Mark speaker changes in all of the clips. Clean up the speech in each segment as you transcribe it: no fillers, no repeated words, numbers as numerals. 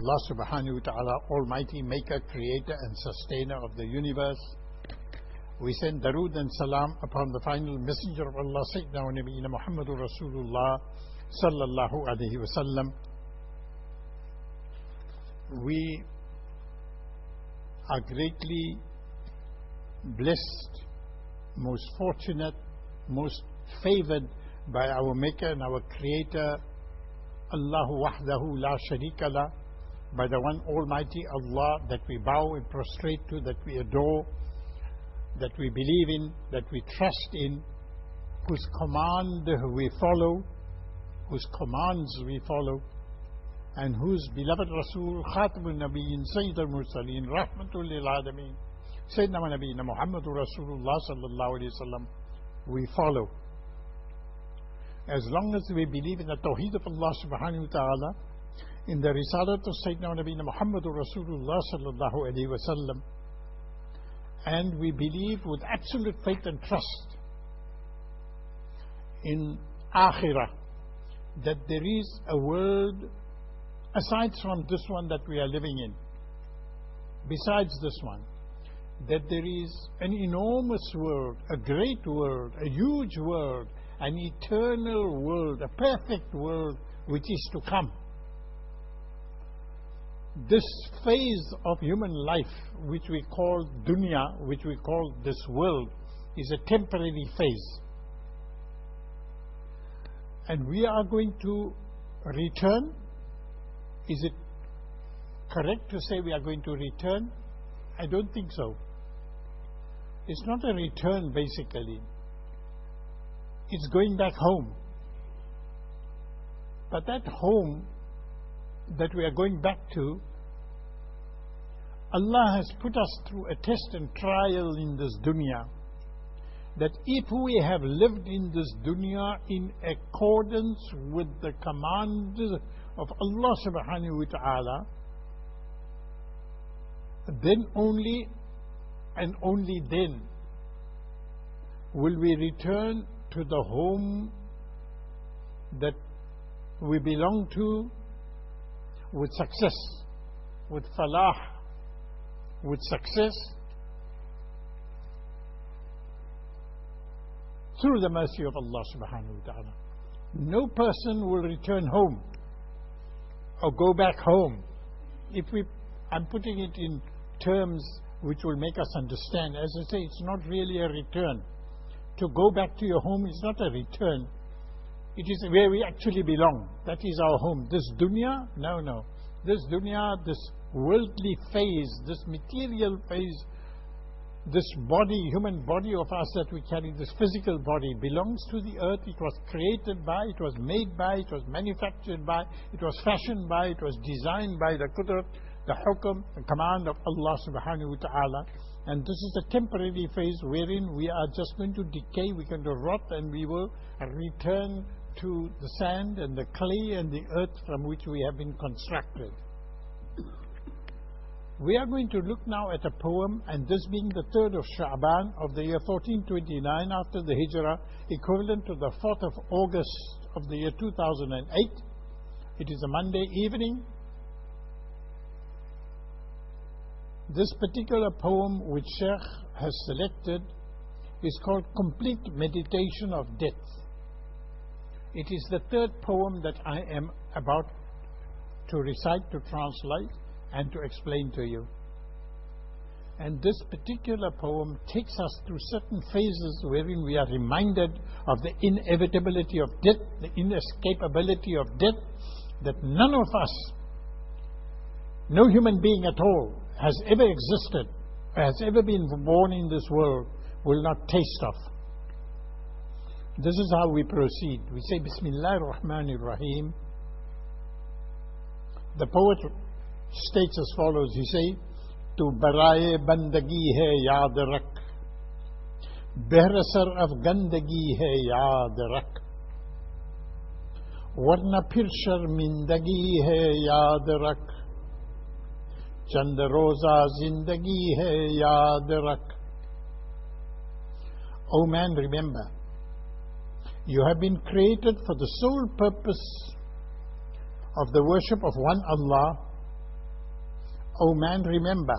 Speaker 1: Allah subhanahu wa ta'ala, Almighty Maker, Creator and Sustainer of the universe. We send Darood and Salam upon the final Messenger of Allah, Sayyidina wa Nabiyyina Muhammadur Rasulullah sallallahu alayhi wa sallam. We are greatly blessed, most fortunate, most favored by our Maker and our Creator, Allahu wahdahu la sharika la, by the one Almighty Allah that we bow and prostrate to, that we adore, that we believe in, that we trust in, whose command we follow, whose commands we follow, and whose beloved Rasul, Khatamul Nabiyyin, Sayyid al-Mursaleen, Rahmatul lil Alameen, Sayyidina wa Nabiyyina Muhammadur Rasulullah sallallahu alayhi wa sallam, we follow. As long as we believe in the Tawheed of Allah subhanahu wa ta'ala, in the Risalat of Sayyidina wa Nabiyyina Muhammadur Rasulullah sallallahu alayhi wa sallam, and we believe with absolute faith and trust in Akhirah, that there is a world aside from this one that we are living in, besides this one, that there is an enormous world, a great world, a huge world, an eternal world, a perfect world which is to come. This phase of human life, which we call dunya, which we call this world, is a temporary phase. And we are going to return. Is it correct to say we are going to return? I don't think so. It's not a return basically. It's going back home. But that home that we are going back to, Allah has put us through a test and trial in this dunya, that if we have lived in this dunya in accordance with the commands of Allah subhanahu wa ta'ala, then only and only then will we return to the home that we belong to with success, with falah, with success, through the mercy of Allah subhanahu wa ta'ala. No person will return home or go back home. I'm putting it in terms which will make us understand. As I say, it's not really a return. To go back to your home is not a return. It is where we actually belong. That is our home. This dunya, no. This dunya, this worldly phase, this material phase, this body, human body of us that we carry, this physical body, belongs to the earth. It was created by, it was made by, it was manufactured by, it was fashioned by, it was designed by the qudrat, the hukum, the command of Allah subhanahu wa ta'ala. And this is a temporary phase wherein we are just going to decay, we're going to rot, and we will return to the sand and the clay and the earth from which we have been constructed. We are going to look now at a poem, and this being the 3rd of Sha'ban of the year 1429 after the Hijrah, equivalent to the 4th of August of the year 2008. It is a Monday evening. This particular poem which Sheikh has selected is called Complete Meditation of Death. It is the 3rd poem that I am about to recite, to translate, and to explain to you. And this particular poem takes us through certain phases wherein we are reminded of the inevitability of death, the inescapability of death, that none of us, no human being at all, has ever existed, has ever been born in this world, will not taste of. This is how we proceed. We say, Bismillah ar-Rahman ar-Rahim. The poet states as follows. He say, Tu baraye bandagi hai yaad rak, behrasar af gandagi hai yaad rak, warna phir sharmindagi hai yaad rak, chand roza zindagi hai yaad rak. O man, remember, you have been created for the sole purpose of the worship of one Allah O man, remember,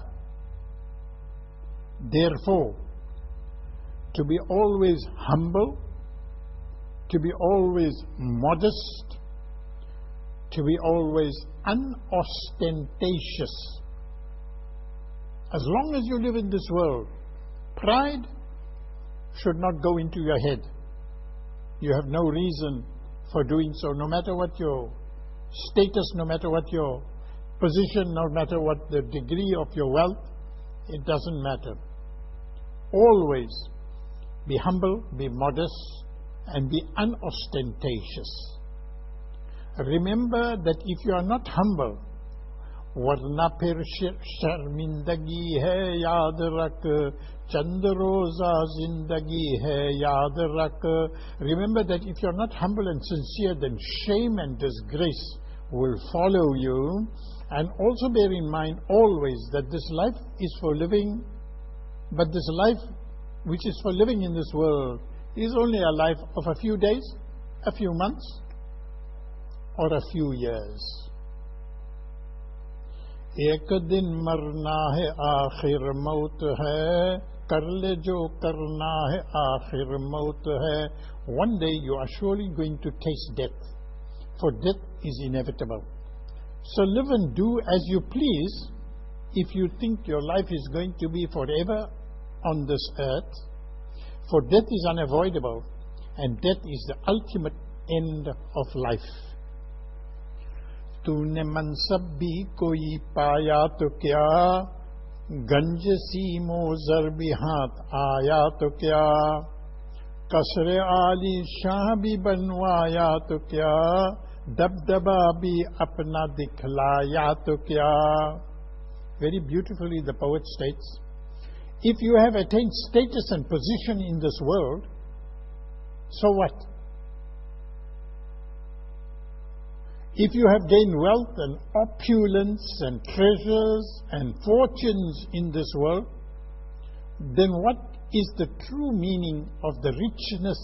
Speaker 1: therefore, to be always humble, to be always modest, to be always unostentatious. As long as you live in this world, pride should not go into your head. You have no reason for doing so, no matter what your status, no matter what your position, no matter what the degree of your wealth, it doesn't matter. Always be humble, be modest, and be unostentatious. Remember that if you are not humble, वरना फिर शर्मिंदगी है याद रख चंद रोजा जिंदगी है याद रख. Remember that if you are not humble and sincere, then shame and disgrace will follow you. And also bear in mind always that this life is for living, but this life which is for living in this world is only a life of a few days, a few months, or a few years. एक दिन मरना है आखिर मौत है कर ले जो करना है आखिर मौत है. One day you are surely going to taste death, for death is inevitable. So live and do as you please. If you think your life is going to be forever on this earth, for death is unavoidable, and death is the ultimate end of life. तूने मनसब भी कोई पाया तो क्या गंज सीमो जर भी हाथ आया तो क्या कसरे आली शाह भी बनवाया तो क्या दबदबा भी अपना दिखलाया तो क्या. Very beautifully the poet states, if you have attained status and position in this world, so what? If you have gained wealth and opulence and treasures and fortunes in this world, then what is the true meaning of the richness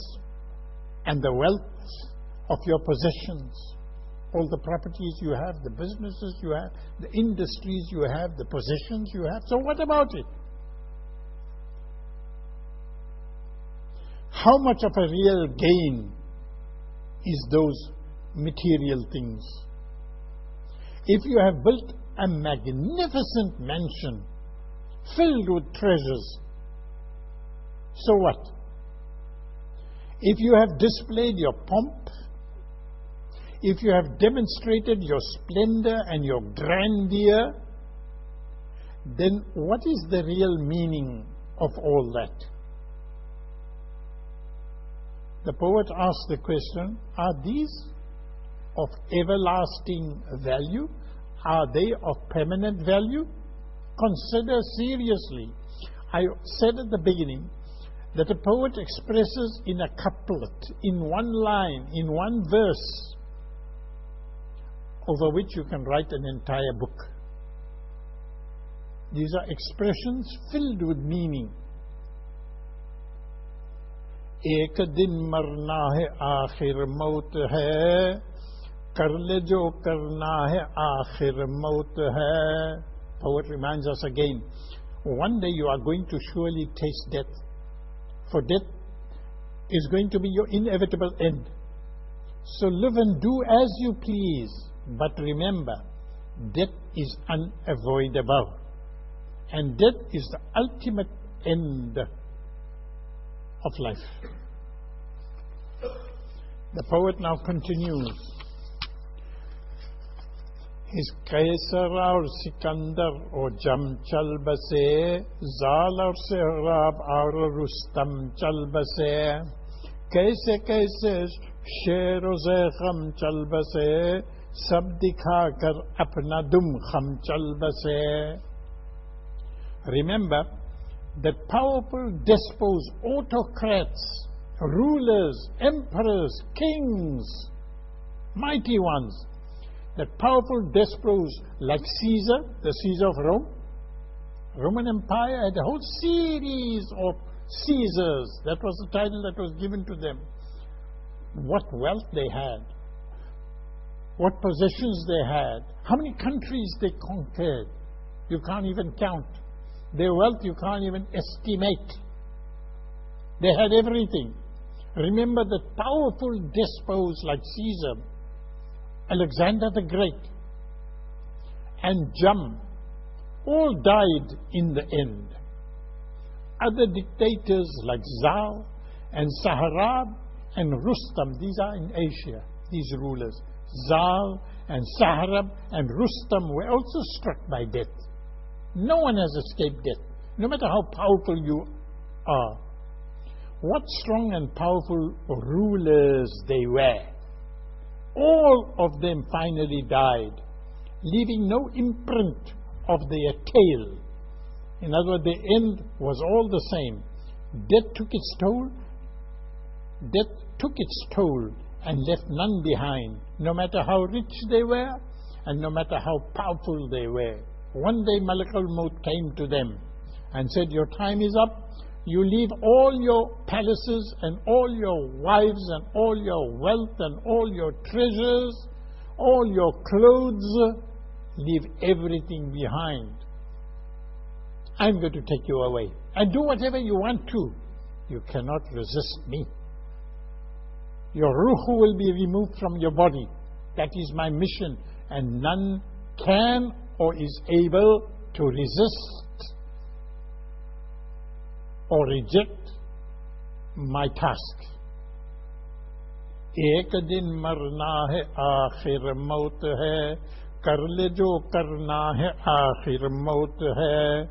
Speaker 1: and the wealth of your possessions? All the properties you have, the businesses you have, the industries you have, the possessions you have. So what about it? How much of a real gain is those material things? If you have built a magnificent mansion filled with treasures, so what? If you have displayed your pomp, if you have demonstrated your splendor and your grandeur, then what is the real meaning of all that? The poet asked the question, are these of everlasting value? Are they of permanent value? Consider seriously. I said at the beginning that a poet expresses in a couplet, in one line, in one verse, over which you can write an entire book. These are expressions filled with meaning. एक दिन मरना है आखिर मौत है कर ले जो करना है आखिर मौत है. Poet reminds us again, one day you are going to surely taste death, for death is going to be your inevitable end. So live and do as you please, but remember, death is unavoidable, and death is the ultimate end of life. The poet now continues. His Kaisar और सिकंदर और जम चल बसे जाल और सहराब और रुस्तम चल बसे कैसे कैसे शेर और ज़ैख़म चल बसे सब दिखा कर अपना दुम खम चल बसे. Remember that powerful despots, autocrats, rulers, emperors, kings, mighty ones, that powerful despots like Caesar, the Caesar of Rome, Roman Empire had a whole series of Caesars. That was the title that was given to them. What wealth they had, what possessions they had, how many countries they conquered, you can't even count. Their wealth you can't even estimate. They had everything. Remember that powerful despots like Caesar, Alexander the Great, and Jam all died in the end. Other dictators like Zal and Sahrab and Rustam, these are in Asia, these rulers. Zal and Sahrab and Rustam were also struck by death. No one has escaped death, no matter how powerful you are. What strong and powerful rulers they were. All of them finally died, leaving no imprint of their tail. In other words, the end was all the same. Death took its toll. Death took its toll and left none behind, no matter how rich they were and no matter how powerful they were. One day Malak al-Maut came to them and said, your time is up. You leave all your palaces and all your wives and all your wealth and all your treasures, all your clothes. Leave everything behind. I'm going to take you away. And do whatever you want to. You cannot resist me. Your ruh will be removed from your body. That is my mission. And none can or is able to resist or reject my task. एक दिन मरना है आखिर मौत है कर ले जो करना है आखिर मौत है.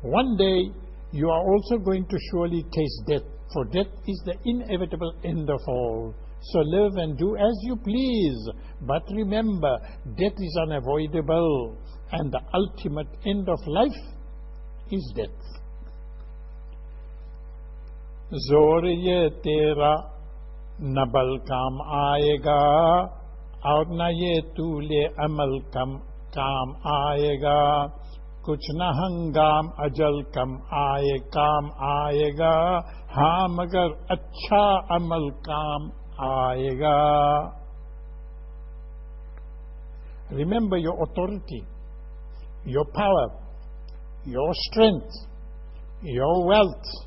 Speaker 1: One day you are also going to surely taste death, for death is the inevitable end of all. So live and do as you please, but remember, death is unavoidable, and the ultimate end of life is death. जोर ये तेरा न बल काम आएगा और न ये तूले अमल काम आएगा. कुछ न हंगाम अजल कम आए काम आएगा. हाँ मगर अच्छा अमल काम आएगा. Remember, your authority, your power, your strength, your wealth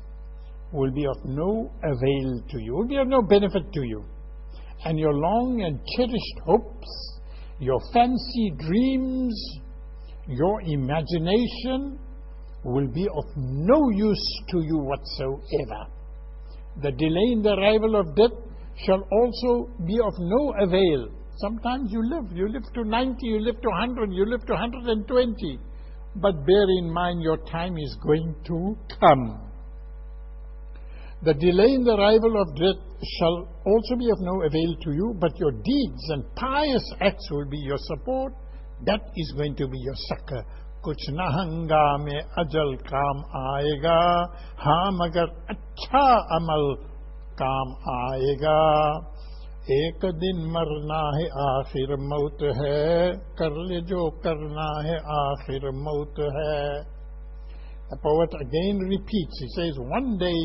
Speaker 1: will be of no avail to you, will be of no benefit to you. And your long and cherished hopes, your fancy dreams, your imagination will be of no use to you whatsoever. The delay in the arrival of death shall also be of no avail. Sometimes you live to 90, you live to 100, you live to 120. But bear in mind, your time is going to come. The delay in the arrival of death shall also be of no avail to you, but your deeds and pious acts will be your support. That is going to be your succor. कुछ न हंगामे अजल काम आएगा, हाँ मगर अच्छा अमल काम आएगा. एक दिन मरना है आखिर मौत है, कर ले जो करना है आखिर मौत है. The poet again repeats, he says, one day,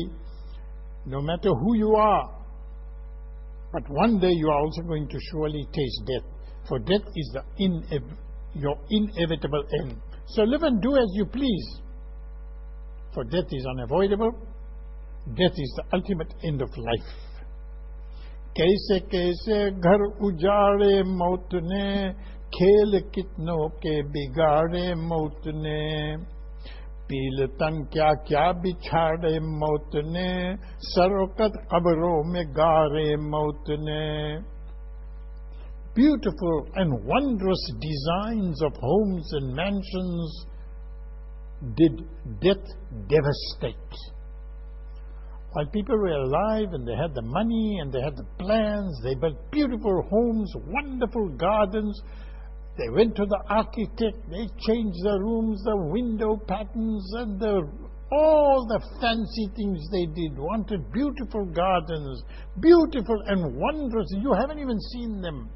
Speaker 1: no matter who you are, but one day you are also going to surely taste death, for death is your inevitable end. So live and do as you please, for death is unavoidable. Death is the ultimate end of life. कैसे कैसे घर उजाड़े मौत ने, खेल कितनों के बिगाड़े मौत ने. पील तन क्या क्या बिछाड़े मौत ने, सरोकत कब्रों में गाड़े मौत ने. Beautiful and wondrous designs of homes and mansions did death devastate. While people were alive and they had the money and they had the plans, they built beautiful homes, wonderful gardens. They went to the architect, they changed the rooms, the window patterns, and all the fancy things they did. Wanted beautiful gardens, beautiful and wondrous. You haven't even seen them.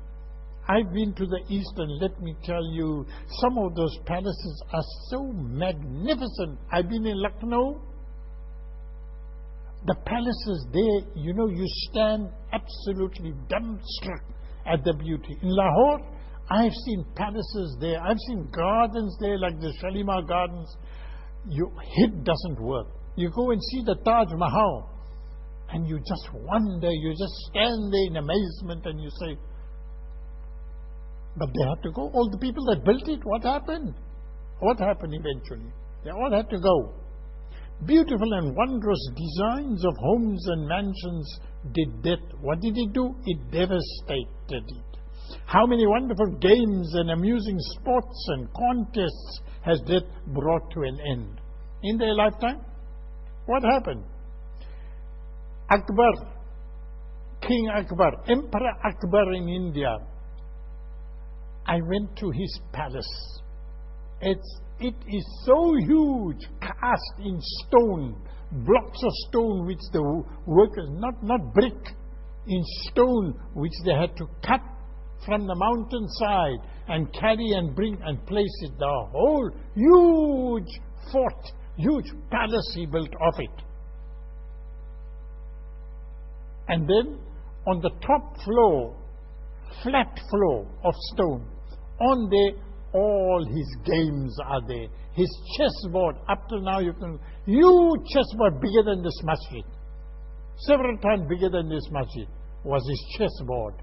Speaker 1: I've been to the east, and let me tell you, some of those palaces are so magnificent. I've been in Lucknow. The palaces there, you stand absolutely dumbstruck at the beauty. In Lahore, I've seen palaces there. I've seen gardens there like the Shalimar Gardens. Your head doesn't work. You go and see the Taj Mahal and you just wonder, you just stand there in amazement and you say, but they had to go. All the people that built it, what happened? What happened eventually? They all had to go. Beautiful and wondrous designs of homes and mansions did that. What did it do? It devastated it. How many wonderful games and amusing sports and contests has that brought to an end? In their lifetime? What happened? Akbar, King Akbar, Emperor Akbar in India. I went to his palace. It is so huge, cast in stone, blocks of stone which the workers, not brick, in stone which they had to cut from the mountainside and carry and bring and place it. The whole huge fort, huge palace he built of it. And then on the top floor, flat floor of stone, on there all his games are there. His chessboard, up to now you can, huge chessboard bigger than this masjid. Several times bigger than this masjid was his chessboard.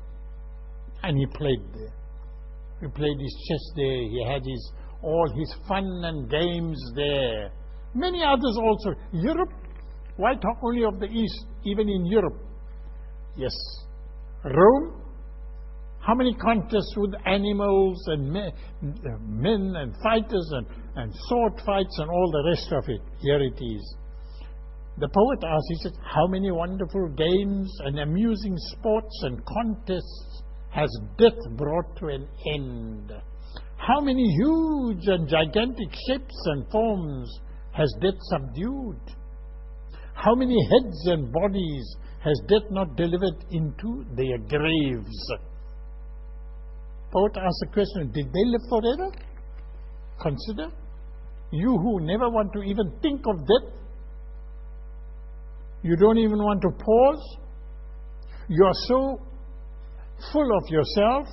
Speaker 1: And he played there. He played his chess there. He had all his fun and games there. Many others also. Europe, why talk only of the East? Even in Europe. Yes. Rome, how many contests with animals and men and fighters and sword fights and all the rest of it. Here it is. The poet asked, he said, how many wonderful games and amusing sports and contests has death brought to an end? How many huge and gigantic shapes and forms has death subdued? How many heads and bodies has death not delivered into their graves? Poet asked the question, did they live forever? Consider, you who never want to even think of death, you don't even want to pause, you are so full of yourself,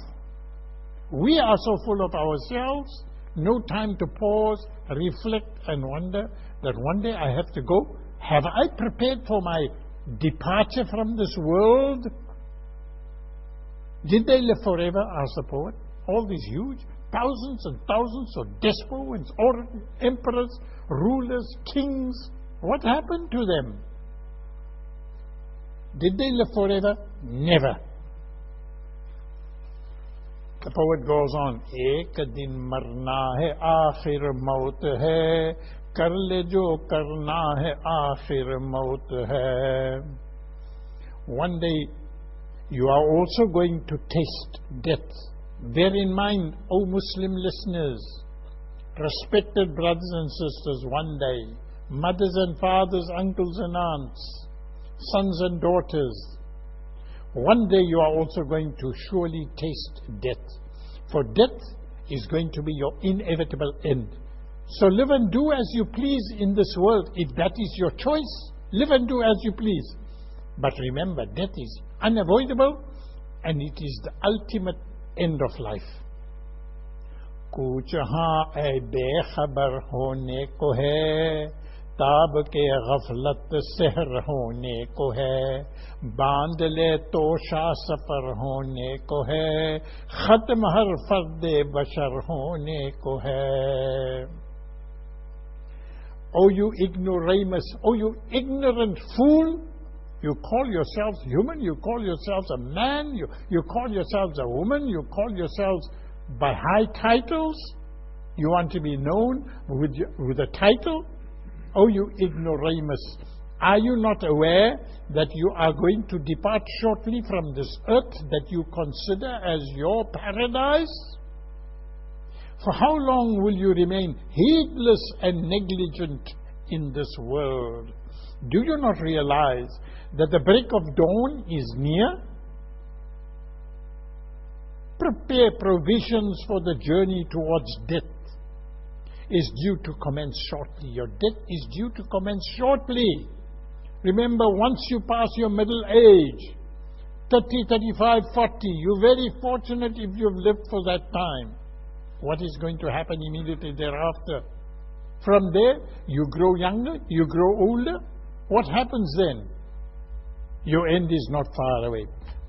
Speaker 1: we are so full of ourselves, no time to pause, reflect and wonder that one day I have to go. Have I prepared for my departure from this world? Did they live forever? Asked the poet. All these huge, thousands and thousands of despots, emperors, rulers, kings, what happened to them? Did they live forever? Never. The poet goes on, Ek din marna hai, aakhir maut hai, kar le jo karna hai, aakhir maut hai. One day you are also going to taste death. Bear in mind, O Muslim listeners, respected brothers and sisters, one day, mothers and fathers, uncles and aunts, sons and daughters, one day you are also going to surely taste death. For death is going to be your inevitable end. So live and do as you please in this world. If that is your choice, live and do as you please. But remember, death is unavoidable and it is the ultimate end of life. Kuch haan ay bekhabar hone ko hai, ताब के गफलत सहर होने को है, बांध ले तोशा सफर होने को है, खत्म हर फर्द बशर होने को है. O you ignoramus, O you ignorant fool, you call yourselves human, you call yourselves a man, you call yourselves a woman, you call yourselves by high titles, you want to be known with a title. Oh, you ignoramus, are you not aware that you are going to depart shortly from this earth that you consider as your paradise? For how long will you remain heedless and negligent in this world? Do you not realize that the break of dawn is near? Prepare provisions for the journey towards death. Is due to commence shortly. Your death is due to commence shortly. Remember, once you pass your middle age, 30, 35, 40. You're very fortunate if you've lived for that time. What is going to happen immediately thereafter? From there, you grow younger, you grow older. What happens then? Your end is not far away.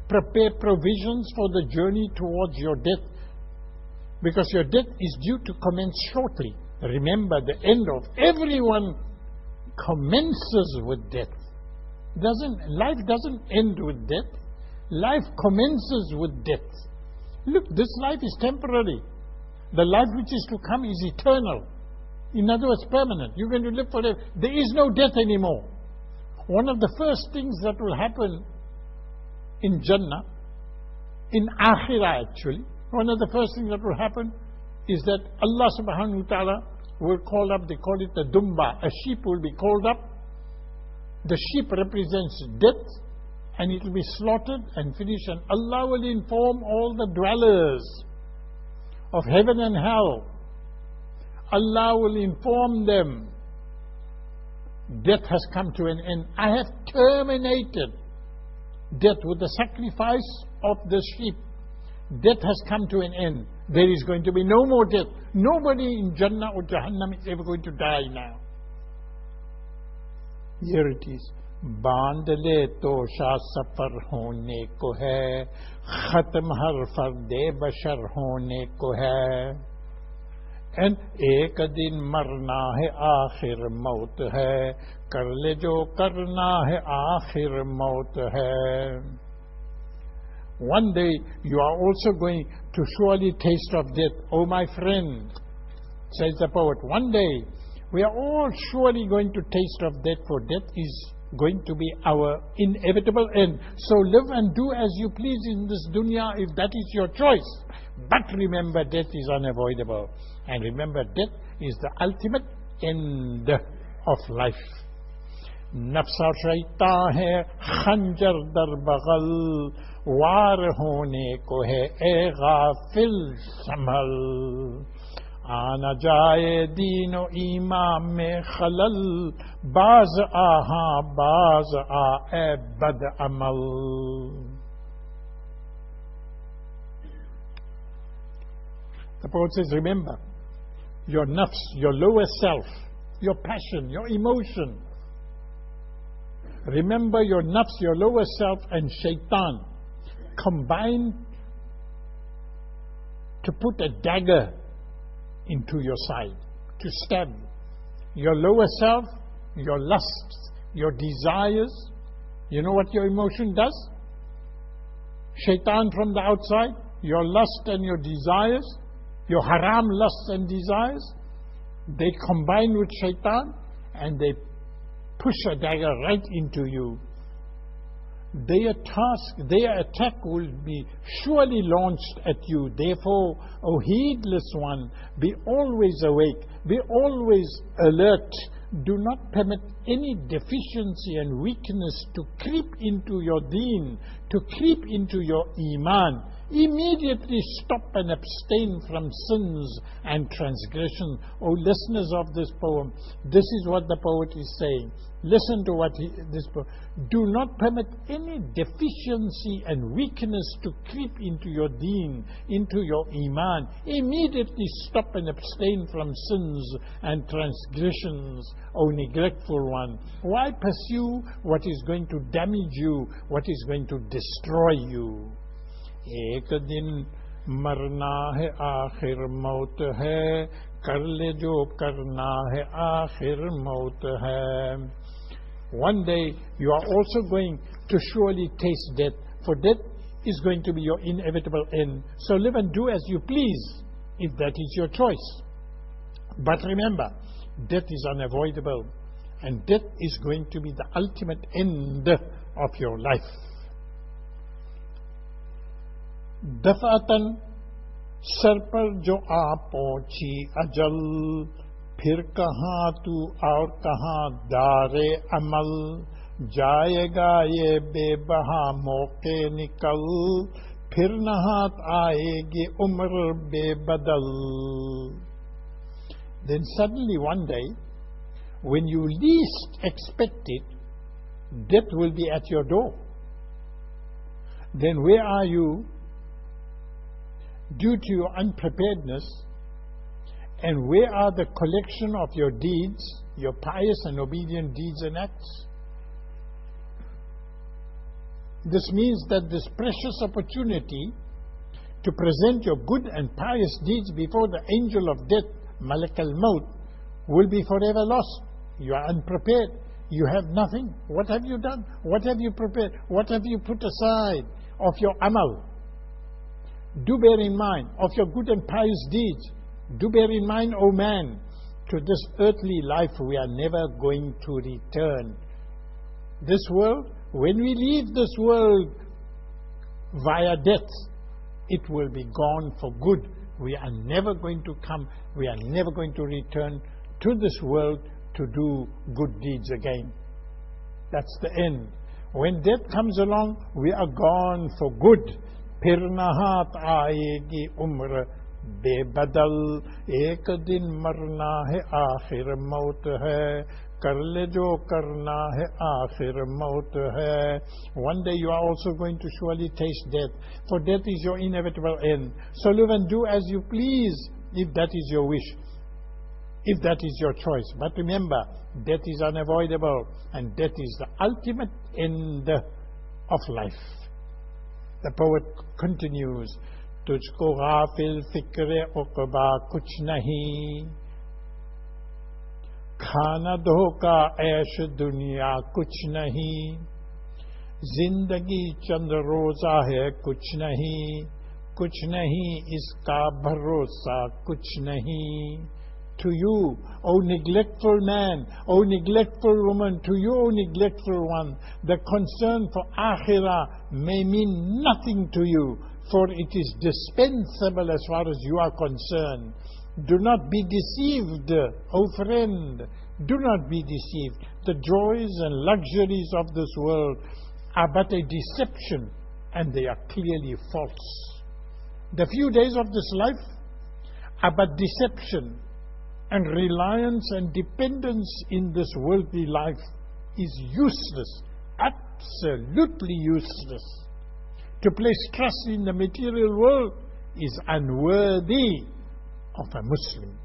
Speaker 1: Prepare provisions for the journey towards your death, because your death is due to commence shortly. Remember, the end of everyone commences with death. Life doesn't end with death. Life commences with death. Look, this life is temporary. The life which is to come is eternal. In other words, permanent. You're going to live forever. There is no death anymore. One of the first things that will happen in Jannah, in Akhirah actually, one of the first things that will happen is that Allah subhanahu wa ta'ala will call up, they call it the Dumba, a sheep will be called up. The sheep represents death, and it will be slaughtered and finished, and Allah will inform all the dwellers of heaven and hell. Allah will inform them, death has come to an end. I have terminated death with the sacrifice of the sheep. Death has come to an end. There is going to be no more death. Nobody in Jannah or Jahannam is ever going to die now. Here it is. बांध ले तो शाह सफर होने को है, खत्म हर फर्दे बशर होने को है, एंड एक दिन मरना है आखिर मौत है, कर ले जो करना है आखिर मौत है. One day you are also going to surely taste of death, oh my friend, says the poet. One day we are all surely going to taste of death, for death is going to be our inevitable end. So live and do as you please in this dunya if that is your choice. But remember, death is unavoidable. And remember, death is the ultimate end of life. नफ्सा शैतान है खंजर दर बगल, वार होने को है ए गाफिल संभल, आना जाए दीनो ईमान में खलल, बाज आहा बाज आ ए बद अमल. The poet says, remember, your nafs, your lower self, your passion, your emotion. Remember your nafs, your lower self, and shaitan combine to put a dagger into your side, to stab your lower self, your lusts, your desires. You know what your emotion does? Shaitan from the outside, your lust and your desires, your haram lusts and desires, they combine with shaitan and they push a dagger right into you. Their task, their attack will be surely launched at you. Therefore, O heedless one, be always awake, be always alert. Do not permit any deficiency and weakness to creep into your deen, to creep into your iman. Immediately stop and abstain from sins and transgression. O listeners of this poem, this is what the poet is saying. Listen to what this poem. Do not permit any deficiency and weakness to creep into your deen, into your iman. Immediately stop and abstain from sins and transgressions, O neglectful one. Why pursue what is going to damage you, what is going to destroy you? एक दिन मरना है आखिर मौत है, कर ले जो करना है आखिर मौत है. One day you are also going to surely taste death, for death is going to be your inevitable end. So live and do as you please, if that is your choice. But remember, death is unavoidable, and death is going to be the ultimate end of your life. दफअतन सर पर जो आ पहुंची अजल, फिर कहाँ तू और कहाँ दारे अमल, जाएगा ये बेबहा मौके निकल, फिर नहात आएगी उम्र बेबदल. Then suddenly one day, when you least expect it, death will be at your door. then where are you due to your unpreparedness? And where are the collection of your deeds, your pious and obedient deeds and acts? This means that this precious opportunity to present your good and pious deeds before the angel of death, Malak al-Maut, will be forever lost. You are unprepared. You have nothing. What have you done? What have you prepared? What have you put aside of your amal? Do bear in mind of your good and pious deeds. Do bear in mind, O man, to this earthly life we are never going to return. This world, when we leave this world via death, it will be gone for good. We are never going to come, we are never going to return to this world to do good deeds again. That's the end. When death comes along, we are gone for good. Phir nahat aayegi umr बेबदल एक दिन मरना है आखिर मौत है कर ले जो करना है आखिर मौत है. One day you are also going to surely taste death, for death is your inevitable end. So live and do as you please, if that is your wish, if that is your choice. But remember, death is unavoidable, and death is the ultimate end of life. The poet continues, तुझको गाफिल फिक्र उक़बा कुछ नहीं, खाना धोखा ऐश दुनिया कुछ नहीं, जिंदगी चंद रोजा है कुछ नहीं इसका भरोसा कुछ नहीं. To you, O neglectful man, O neglectful woman, to you, O neglectful one, the concern for akhirah may mean nothing to you, for it is dispensable as far as you are concerned. Do not be deceived, O friend. Do not be deceived. The joys and luxuries of this world are but a deception, and they are clearly false. The few days of this life are but deception, and reliance and dependence in this worldly life is useless, absolutely useless. To place trust in the material world is unworthy of a Muslim.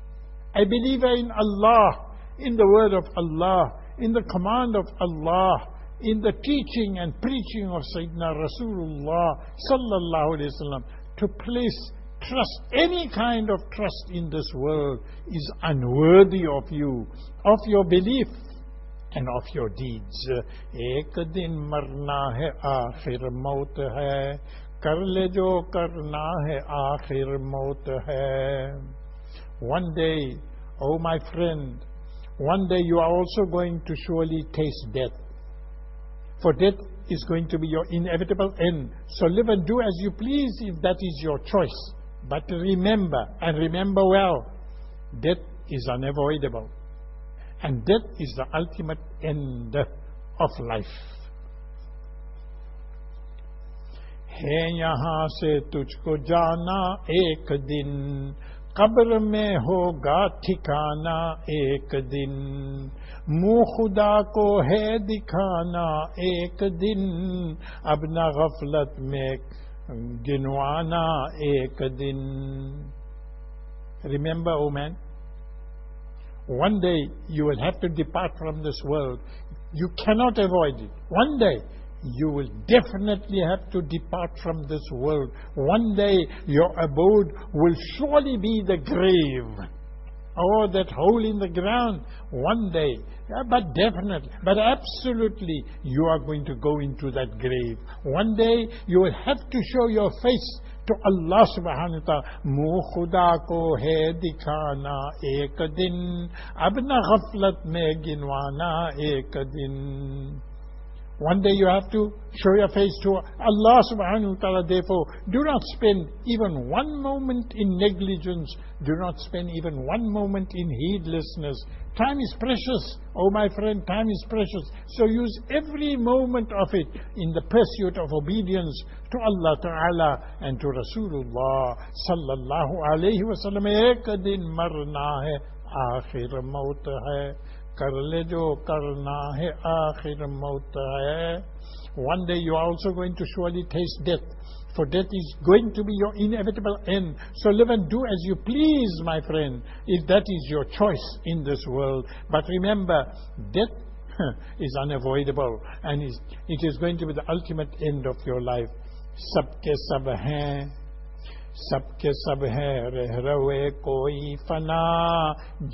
Speaker 1: A believer in Allah, in the word of Allah, in the command of Allah, in the teaching and preaching of Sayyidina Rasulullah sallallahu alaihi wasallam, to place trust, any kind of trust in this world, is unworthy of you, of your belief and of your deeds. Ek din marna hai aakhir maut hai, kar le jo karna hai aakhir maut hai. One day, oh my friend, one day you are also going to surely taste death. For death is going to be your inevitable end. So live and do as you please if that is your choice. But remember, and remember well, death is unavoidable. And death is the ultimate end of life. है यहाँ से तुझको जाना एक दिन, कब्र में होगा ठिकाना एक दिन, मुँह खुदा को है दिखाना एक दिन, अब न गफलत में गिनवाना एक दिन. Remember, O man, one day you will have to depart from this world. You cannot avoid it. One day you will definitely have to depart from this world. One day your abode will surely be the grave. Oh, that hole in the ground. One day. But definitely, but absolutely, you are going to go into that grave. One day you will have to show your face to Allah subhanahu wa ta'ala. Muh khuda ko hai dikhana ek din, ab na ghaflat mein ginwana ek din. One day you have to show your face to Allah subhanahu wa ta'ala. Therefore, do not spend even one moment in negligence. Do not spend even one moment in heedlessness. Time is precious, oh my friend, time is precious. So use every moment of it in the pursuit of obedience to Allah Ta'ala and to Rasulullah sallallahu alayhi wa sallam. Ek din marna hai, aakhir maut hai. कर ले जो करना है आखिर मौत है. One day you are also going to surely taste death, for death is going to be your inevitable end. So live and do as you please, my friend, if that is your choice in this world. But remember, death is unavoidable, and it is going to be the ultimate end of your life. Sabke sab hain, सबके सब है, रह रहे कोई फना,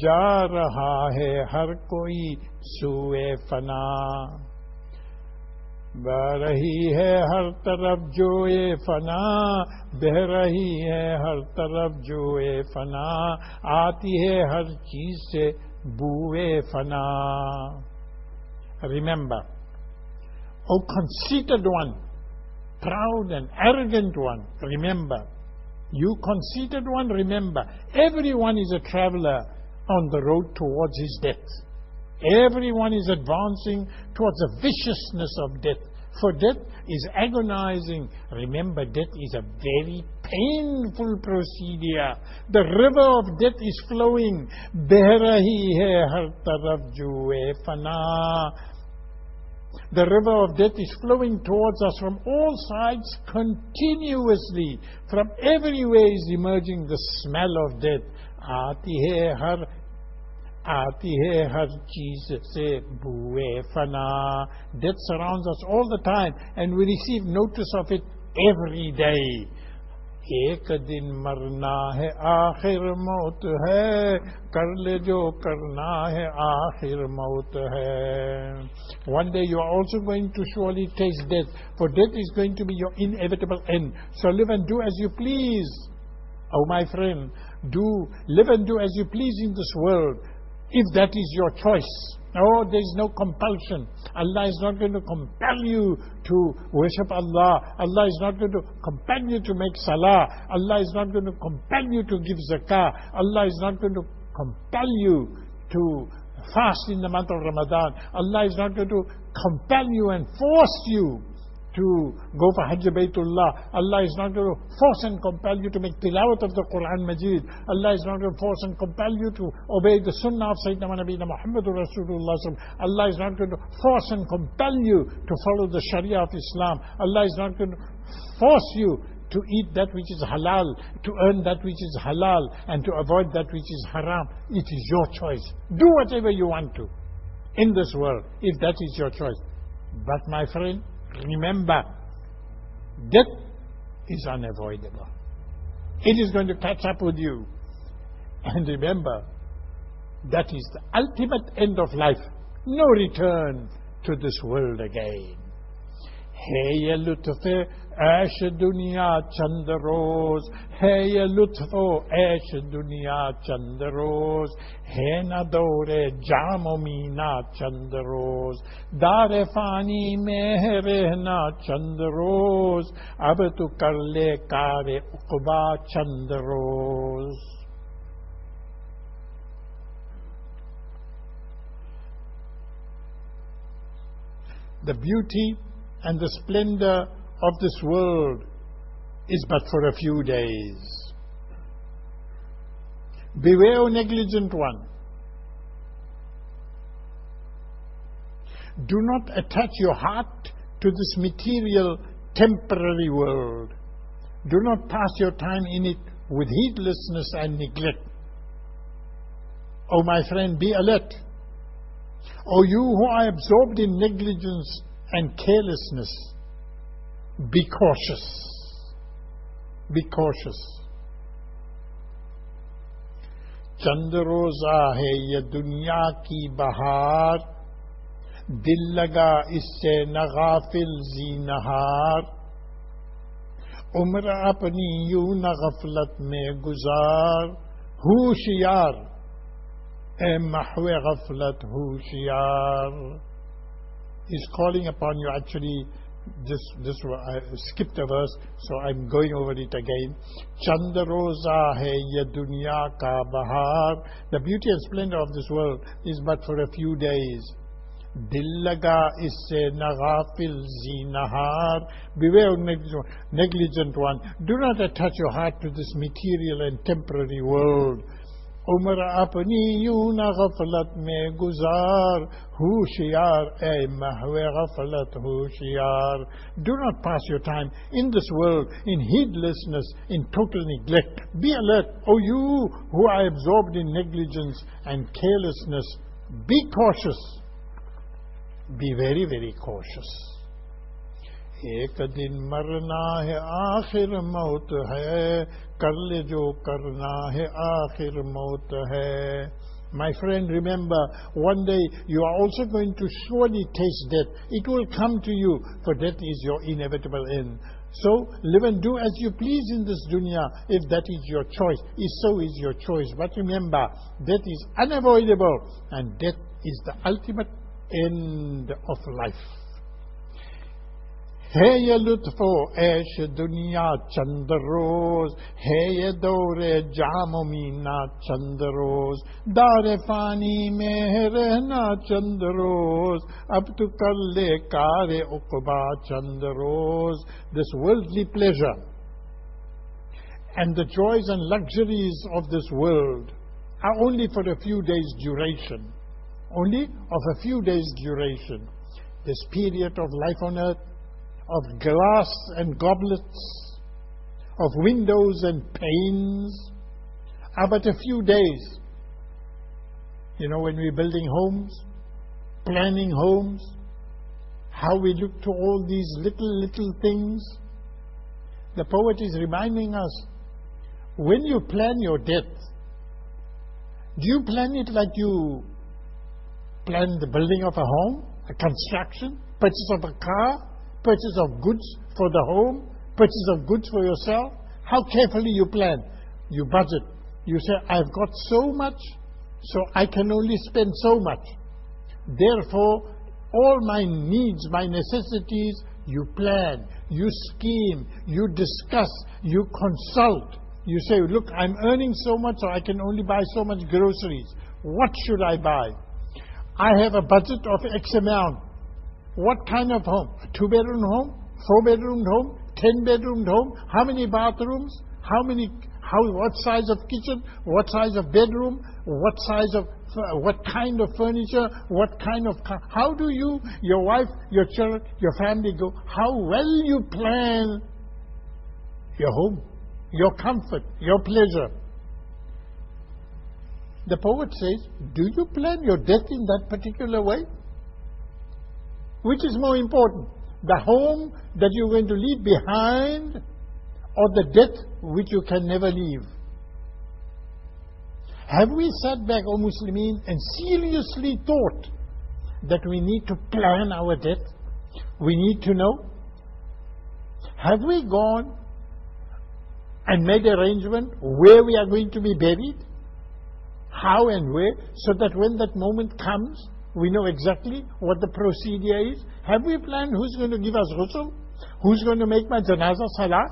Speaker 1: जा रहा है हर कोई सुए फना. बह रही है हर तरफ जो ये फना, बह रही है हर तरफ जो ये फना, आती है हर चीज से बुए फना. Remember, O conceited one, proud and arrogant one, remember. You conceited one, remember, everyone is a traveler on the road towards his death. Everyone is advancing towards the viciousness of death. For death is agonizing. Remember, death is a very painful procedure. The river of death is flowing. Beh rahi hai har taraf juए fana. The river of death is flowing towards us from all sides continuously. From everywhere is emerging the smell of death. Aati hai har cheez se buए fana. Death surrounds us all the time, and we receive notice of it every day. एक दिन मरना है आखिर मौत है, कर ले जो करना है आखिर मौत है. One day you are also going to surely taste death, for death is going to be your inevitable end. So live and do as you please. Oh my friend, live and do as you please in this world, if that is your choice. Oh, there is no compulsion. Allah is not going to compel you to worship Allah. Allah is not going to compel you to make salah. Allah is not going to compel you to give zakah. Allah is not going to compel you to fast in the month of Ramadan. Allah is not going to compel you and force you to go for Hajj Baytullah. Allah is not going to force and compel you to make tilawat of the Quran Majid. Allah is not going to force and compel you to obey the Sunnah of Sayyidina Nabina Muhammadur Rasulullah. Allah is not going to force and compel you to follow the Sharia of Islam. Allah is not going to force you to eat that which is halal, to earn that which is halal, and to avoid that which is haram. It is your choice. Do whatever you want to in this world, if that is your choice. But my friend, remember, death is unavoidable. It is going to catch up with you. And remember, that is the ultimate end of life. No return to this world again. है ये लुत्फ़ ऐश दुनिया चंद रोज, है ये लुत्फ़ ऐश दुनिया चंद रोज, है न दौरे जाम मीना चंद रोज, दार फानी में है रहना चंद रोज, अब तू कर ले कारे उक़बा चंद रोज. The beauty and the splendor of this world is but for a few days. Beware, O negligent one. Do not attach your heart to this material, temporary world. Do not pass your time in it with heedlessness and neglect. O my friend, be alert. O you who are absorbed in negligence and carelessness, be cautious. Be cautious. चंद रोज़ा है ये दुनिया की बहार, दिल लगा इससे न गाफिल ज़ीनहार, उम्र अपनी यूं न गफलत में गुजार, होशियार ए महवे गफलत होशियार. He's calling upon you. Actually, I skipped a verse, so I'm going over it again. Chand roza hai ye dunya ka bahar. The beauty and splendor of this world is but for a few days. Dil laga isse na ghafil zinahar. Beware of negligent one. Do not attach your heart to this material and temporary world. उम्र अपनी यूं न गफलत में गुजार होशियार ए महवे गफलत होशियार. Do not pass your time in this world in heedlessness, in total neglect. Be alert, O you who are absorbed in negligence and carelessness. Be cautious. Be very, very cautious. एक दिन मरना है आखिर मौत है कर ले जो करना है आखिर मौत है. My friend, remember, one day you are also going to surely taste death. It will come to you, for death is your inevitable end. So live and do as you please in this dunya, if that is your choice. So is your choice. But remember, death is unavoidable, and death is the ultimate end of life. है ये लुत्फो ऐश दुनिया चंद रोज, है ये दौरे जाम मीना चंद रोज, दार फानी में रहना चंद रोज, अब तो कर ले कारे उक़बा चंद रोज. This worldly pleasure and the joys and luxuries of this world are only for a few days duration. Only of a few days duration. This period of life on earth, of glass and goblets, of windows and panes, are but a few days. You know, when we're building homes, planning homes, how we look to all these little things. The poet is reminding us, when you plan your death, do you plan it like you plan the building of a home, a construction, purchase of a car, purchase of goods for the home, purchase of goods for yourself? How carefully you plan. You budget. You say, I've got so much, so I can only spend so much. Therefore, all my needs, my necessities, you plan, you scheme, you discuss, you consult. You say, look, I'm earning so much, so I can only buy so much groceries. What should I buy? I have a budget of X amount. What kind of home? A 2-bedroom home? 4-bedroom home? 10-bedroom home? How many bathrooms? What size of kitchen? What size of bedroom? What kind of furniture? What kind of car? How do you, your wife, your children, your family go? How well you plan your home, your comfort, your pleasure. The poet says, do you plan your death in that particular way? Which is more important, the home that you're going to leave behind, or the death which you can never leave? Have we sat back, O Muslimin, and seriously thought that we need to plan our death? We need to know. Have we gone and made arrangement where we are going to be buried? How and where? So that when that moment comes, we know exactly what the procedure is. Have we planned who's going to give us ghusl? Who's going to make my janazah salah?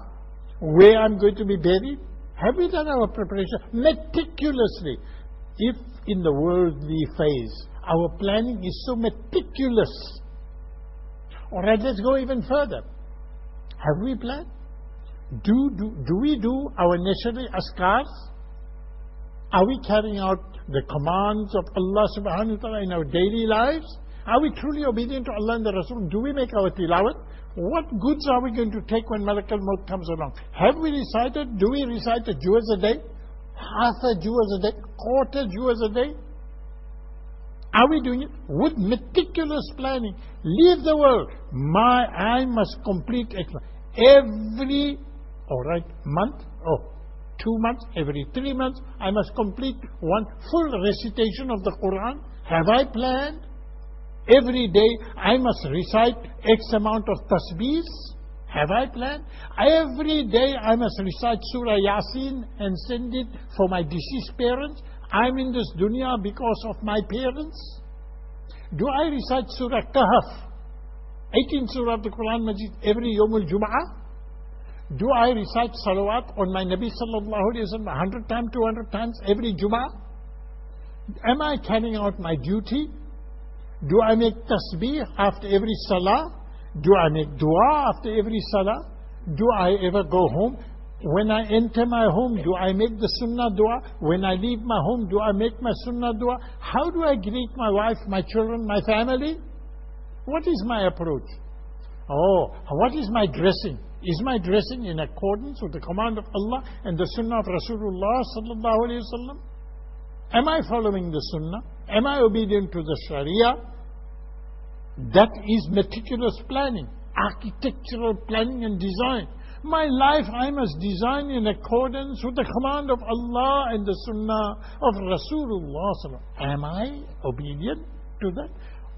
Speaker 1: Where I'm going to be buried? Have we done our preparation meticulously? If in the worldly phase our planning is so meticulous, all right, let's go even further. Have we planned? Do we do our necessary askars? Are we carrying out the commands of Allah subhanahu wa ta'ala in our daily lives? Are we truly obedient to Allah and the Rasul? Do we make our tilawat? What goods are we going to take when Malak al-Maut comes along? Have we recited? Do we recite a juz a day? Half a juz a day? Quarter juz a day? Are we doing it with meticulous planning? Leave the world. I must complete it every, month, 2 months, every 3 months, I must complete one full recitation of the Quran. Have I planned? Every day I must recite X amount of tasbeehs. Have I planned? Every day I must recite Surah Yasin and send it for my deceased parents. I'm in this dunya because of my parents. Do I recite Surah Kahf, 18th Surah of the Quran Majid, every Yawmul Jum'ah? Do I recite salawat on my Nabi sallallahu alayhi wa sallam 100 times, 200 times every Jum'ah? Am I carrying out my duty? Do I make tasbih after every salah? Do I make dua after every salah? Do I ever go home When I enter my home, do I make the sunnah dua? When I leave my home, do I make my sunnah dua? How do I greet my wife, my children, my family? What is my approach? Oh, what is my dressing? Is my dressing in accordance with the command of Allah and the sunnah of Rasulullah sallallahu alayhi wa sallam? Am I following the sunnah? Am I obedient to the sharia? That is meticulous planning, architectural planning and design. My life I must design in accordance with the command of Allah and the sunnah of Rasulullah sallallahu alaihi wasallam. Am I obedient to that?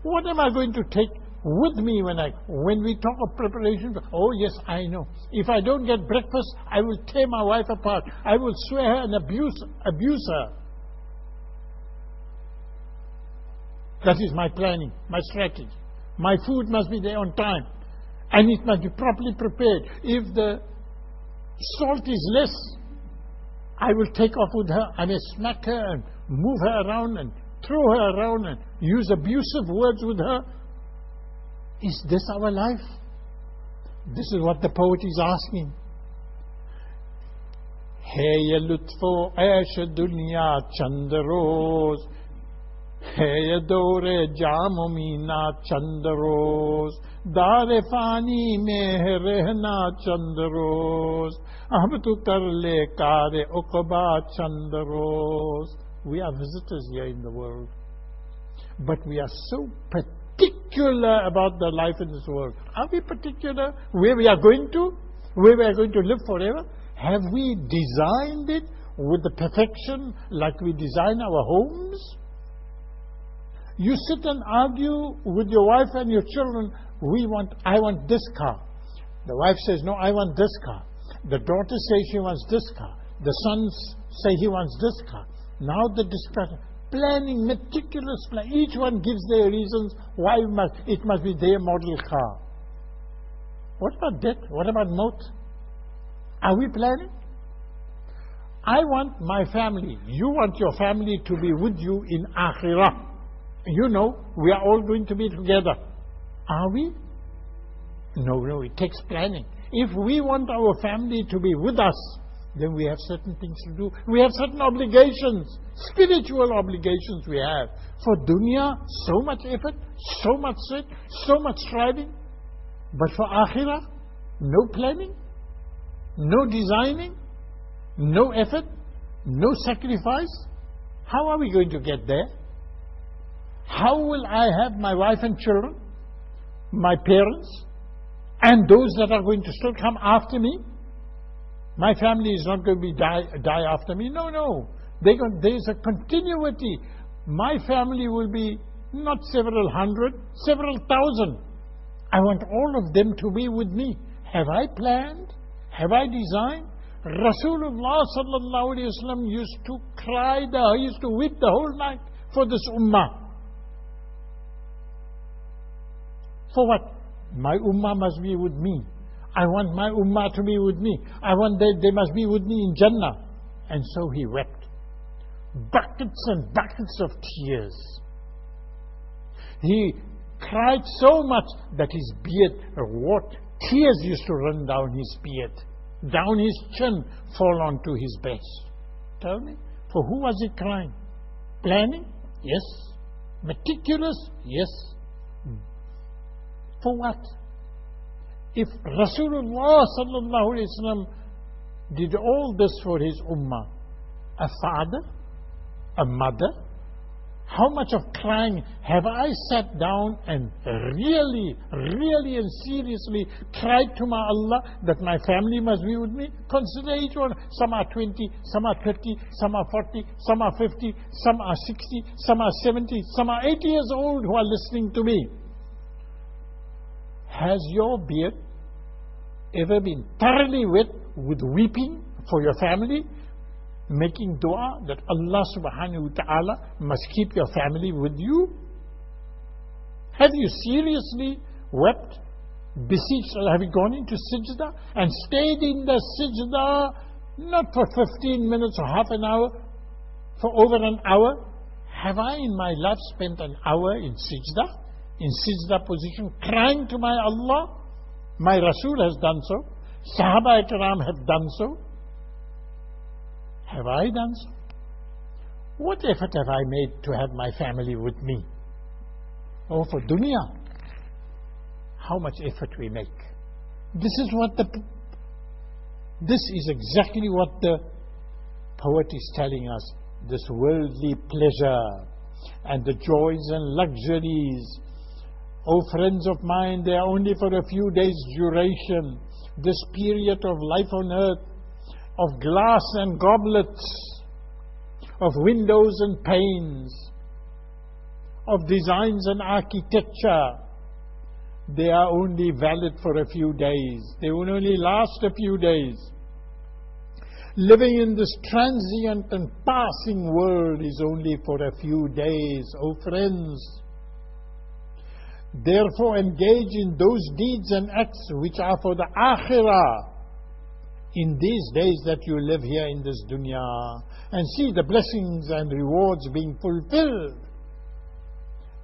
Speaker 1: What am I going to take with me when we talk of preparation? Oh yes, I know. If I don't get breakfast, I will tear my wife apart. I will swear her and abuse her. That is my planning, my strategy. My food must be there on time, and it must be properly prepared. If the salt is less, I will take off with her. I may smack her and move her around and throw her around and use abusive words with her. Is this our life? This is what the poet is asking. है ये लुत्फ़ो ऐश दुनिया चंद रोज, है ये दौरे जाम मीना चंद रोज, दार फानी में रहना चंद रोज, अब तो कर ले कार उक़बा चंद रोज. We are visitors here in the world, but we are so particular about the life in this world. Are we particular where we are going to? Where we are going to live forever? Have we designed it with the perfection like we design our homes? You sit and argue with your wife and your children. I want this car. The wife says, no, I want this car. The daughter says she wants this car. The sons say he wants this car. Now the discussion. Planning, meticulous plan. Each one gives their reasons why it must be their model car. What about death? What about maut? Are we planning? I want my family. You want your family to be with you in Akhirah. You know, we are all going to be together. Are we? No, it takes planning. If we want our family to be with us, then we have certain things to do. We have certain obligations, spiritual obligations we have. For dunya, so much effort, so much sweat, so much striving. But for akhirah, no planning, no designing, no effort, no sacrifice. How are we going to get there? How will I have my wife and children, my parents, and those that are going to still come after me? My family is not going to die after me. No. There's a continuity. My family will be not several hundred, several thousand. I want all of them to be with me. Have I planned? Have I designed? Rasulullah sallallahu alaihi wasallam used to cry, he used to weep the whole night for this ummah. For what? My ummah must be with me. I want my ummah to be with me. I want they must be with me in Jannah. And so he wept. Buckets and buckets of tears. He cried so much that his beard, tears used to run down his beard, down his chin, fall onto his breast. Tell me, for who was he crying? Planning? Yes. Meticulous? Yes. For what? If Rasulullah sallallahu alaihi wasallam did all this for his ummah, a father, a mother, how much of crying have I sat down and really and seriously cried to my Allah that my family must be with me? Consider each one. Some are 20, some are 30, some are 40, some are 50, some are 60, some are 70, some are 80 years old who are listening to me. Has your beard ever been thoroughly wet with weeping for your family, making dua that Allah subhanahu wa ta'ala must keep your family with you? Have you seriously wept, beseeched, or have you gone into sajda and stayed in the sajda not for 15 minutes or half an hour, for over an hour? Have I in my life spent an hour in sajda position, crying to my Allah? My Rasul has done so. Sahaba Ikram have done so. Have I done so? What effort have I made to have my family with me? Oh, for dunya, how much effort we make. This is exactly what the poet is telling us. This worldly pleasure and the joys and luxuries, oh friends of mine, they are only for a few days' duration. This period of life on earth, of glass and goblets, of windows and panes, of designs and architecture, they are only valid for a few days. They will only last a few days. Living in this transient and passing world is only for a few days, oh friends. Therefore engage in those deeds and acts which are for the akhirah in these days that you live here in this dunya, and see the blessings and rewards being fulfilled.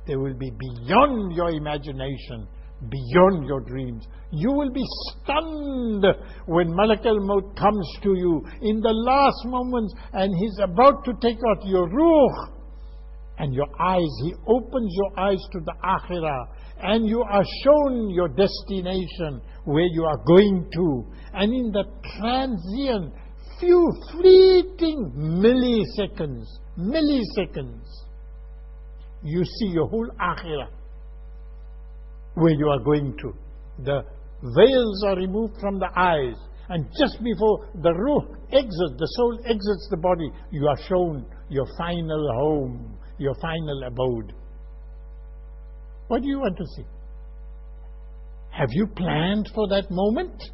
Speaker 1: They will be beyond your imagination, beyond your dreams. You will be stunned when Malak al-Maut comes to you in the last moments and he's about to take out your ruh. And your eyes, he opens your eyes to the akhirah, and you are shown your destination, where you are going to. And in the transient, few fleeting milliseconds, you see your whole akhirah, where you are going to. The veils are removed from the eyes, and just before the ruh exits, the soul exits the body, you are shown your final home, your final abode. What do you want to see? Have you planned for that moment?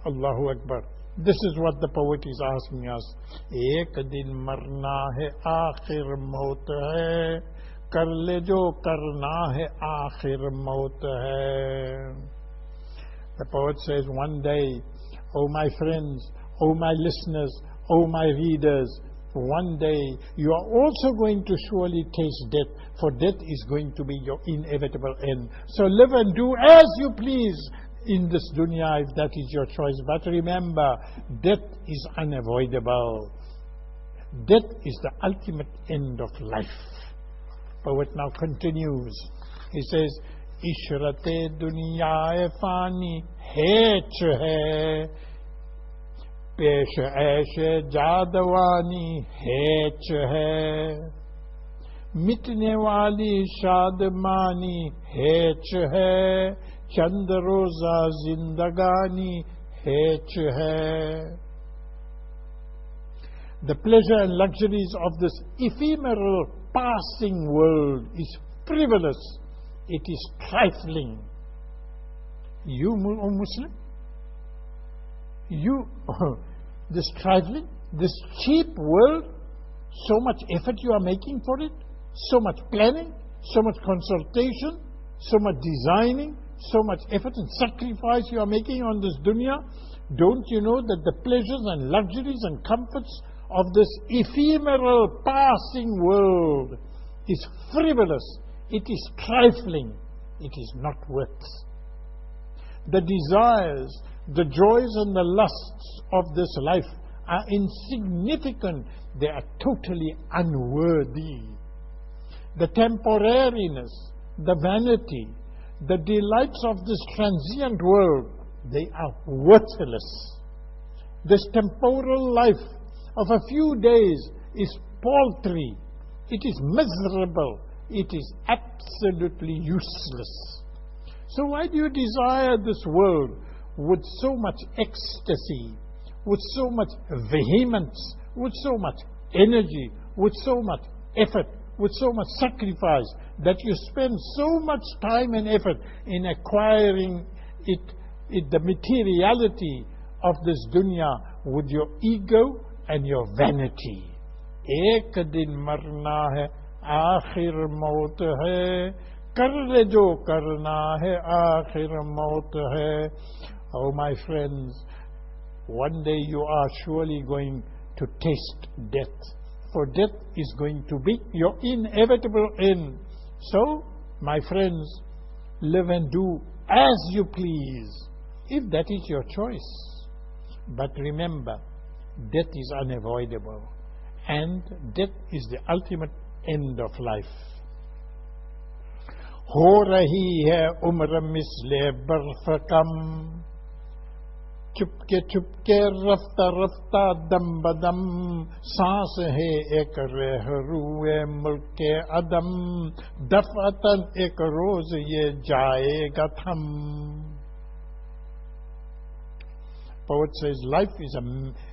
Speaker 1: Allahu Akbar. This is what the poet is asking us. Ek din marna hai, aakhir maut hai, kar le jo karna hai, aakhir maut hai. The poet says, one day, oh my friends, oh my listeners, oh my readers, one day you are also going to surely taste death, for death is going to be your inevitable end. So live and do as you please in this dunya, if that is your choice. But remember, death is unavoidable. Death is the ultimate end of life. Poet now continues. He says, Ishrate dunya fani hech hai, पेश ऐशे जादवानी हेच है, मिटने वाली शादमानी हेच है, चंद रोजा जिंदगानी हेच है. The pleasure and luxuries of this ephemeral passing world is frivolous. It is trifling. You, O Muslim, you, this trifling, this cheap world, so much effort you are making for it, so much planning, so much consultation, so much designing, so much effort and sacrifice you are making on this dunya. Don't you know that the pleasures and luxuries and comforts of this ephemeral passing world is frivolous, it is trifling, it is not worth. The desires, the joys and the lusts of this life are insignificant. They are totally unworthy. The temporariness, the vanity, the delights of this transient world, they are worthless. This temporal life of a few days is paltry. It is miserable. It is absolutely useless. So why do you desire this world with so much ecstasy, with so much vehemence, with so much energy, with so much effort, with so much sacrifice, that you spend so much time and effort in acquiring the materiality of this dunya with your ego and your vanity? Ek din marna hai, aakhir maut hai, kar le jo karna hai, aakhir maut hai. Oh my friends, one day you are surely going to taste death, for death is going to be your inevitable end. So, my friends, live and do as you please, if that is your choice. But remember, death is unavoidable, and death is the ultimate end of life. हो रही है उम्र मिसले बर्फ कम, चुपके रफ्ता रफ्ता दम बदम, सांस है एक रहरुए मुल्क के अदम, दफअतन एक रोज ये जाएगा थम. Poet says life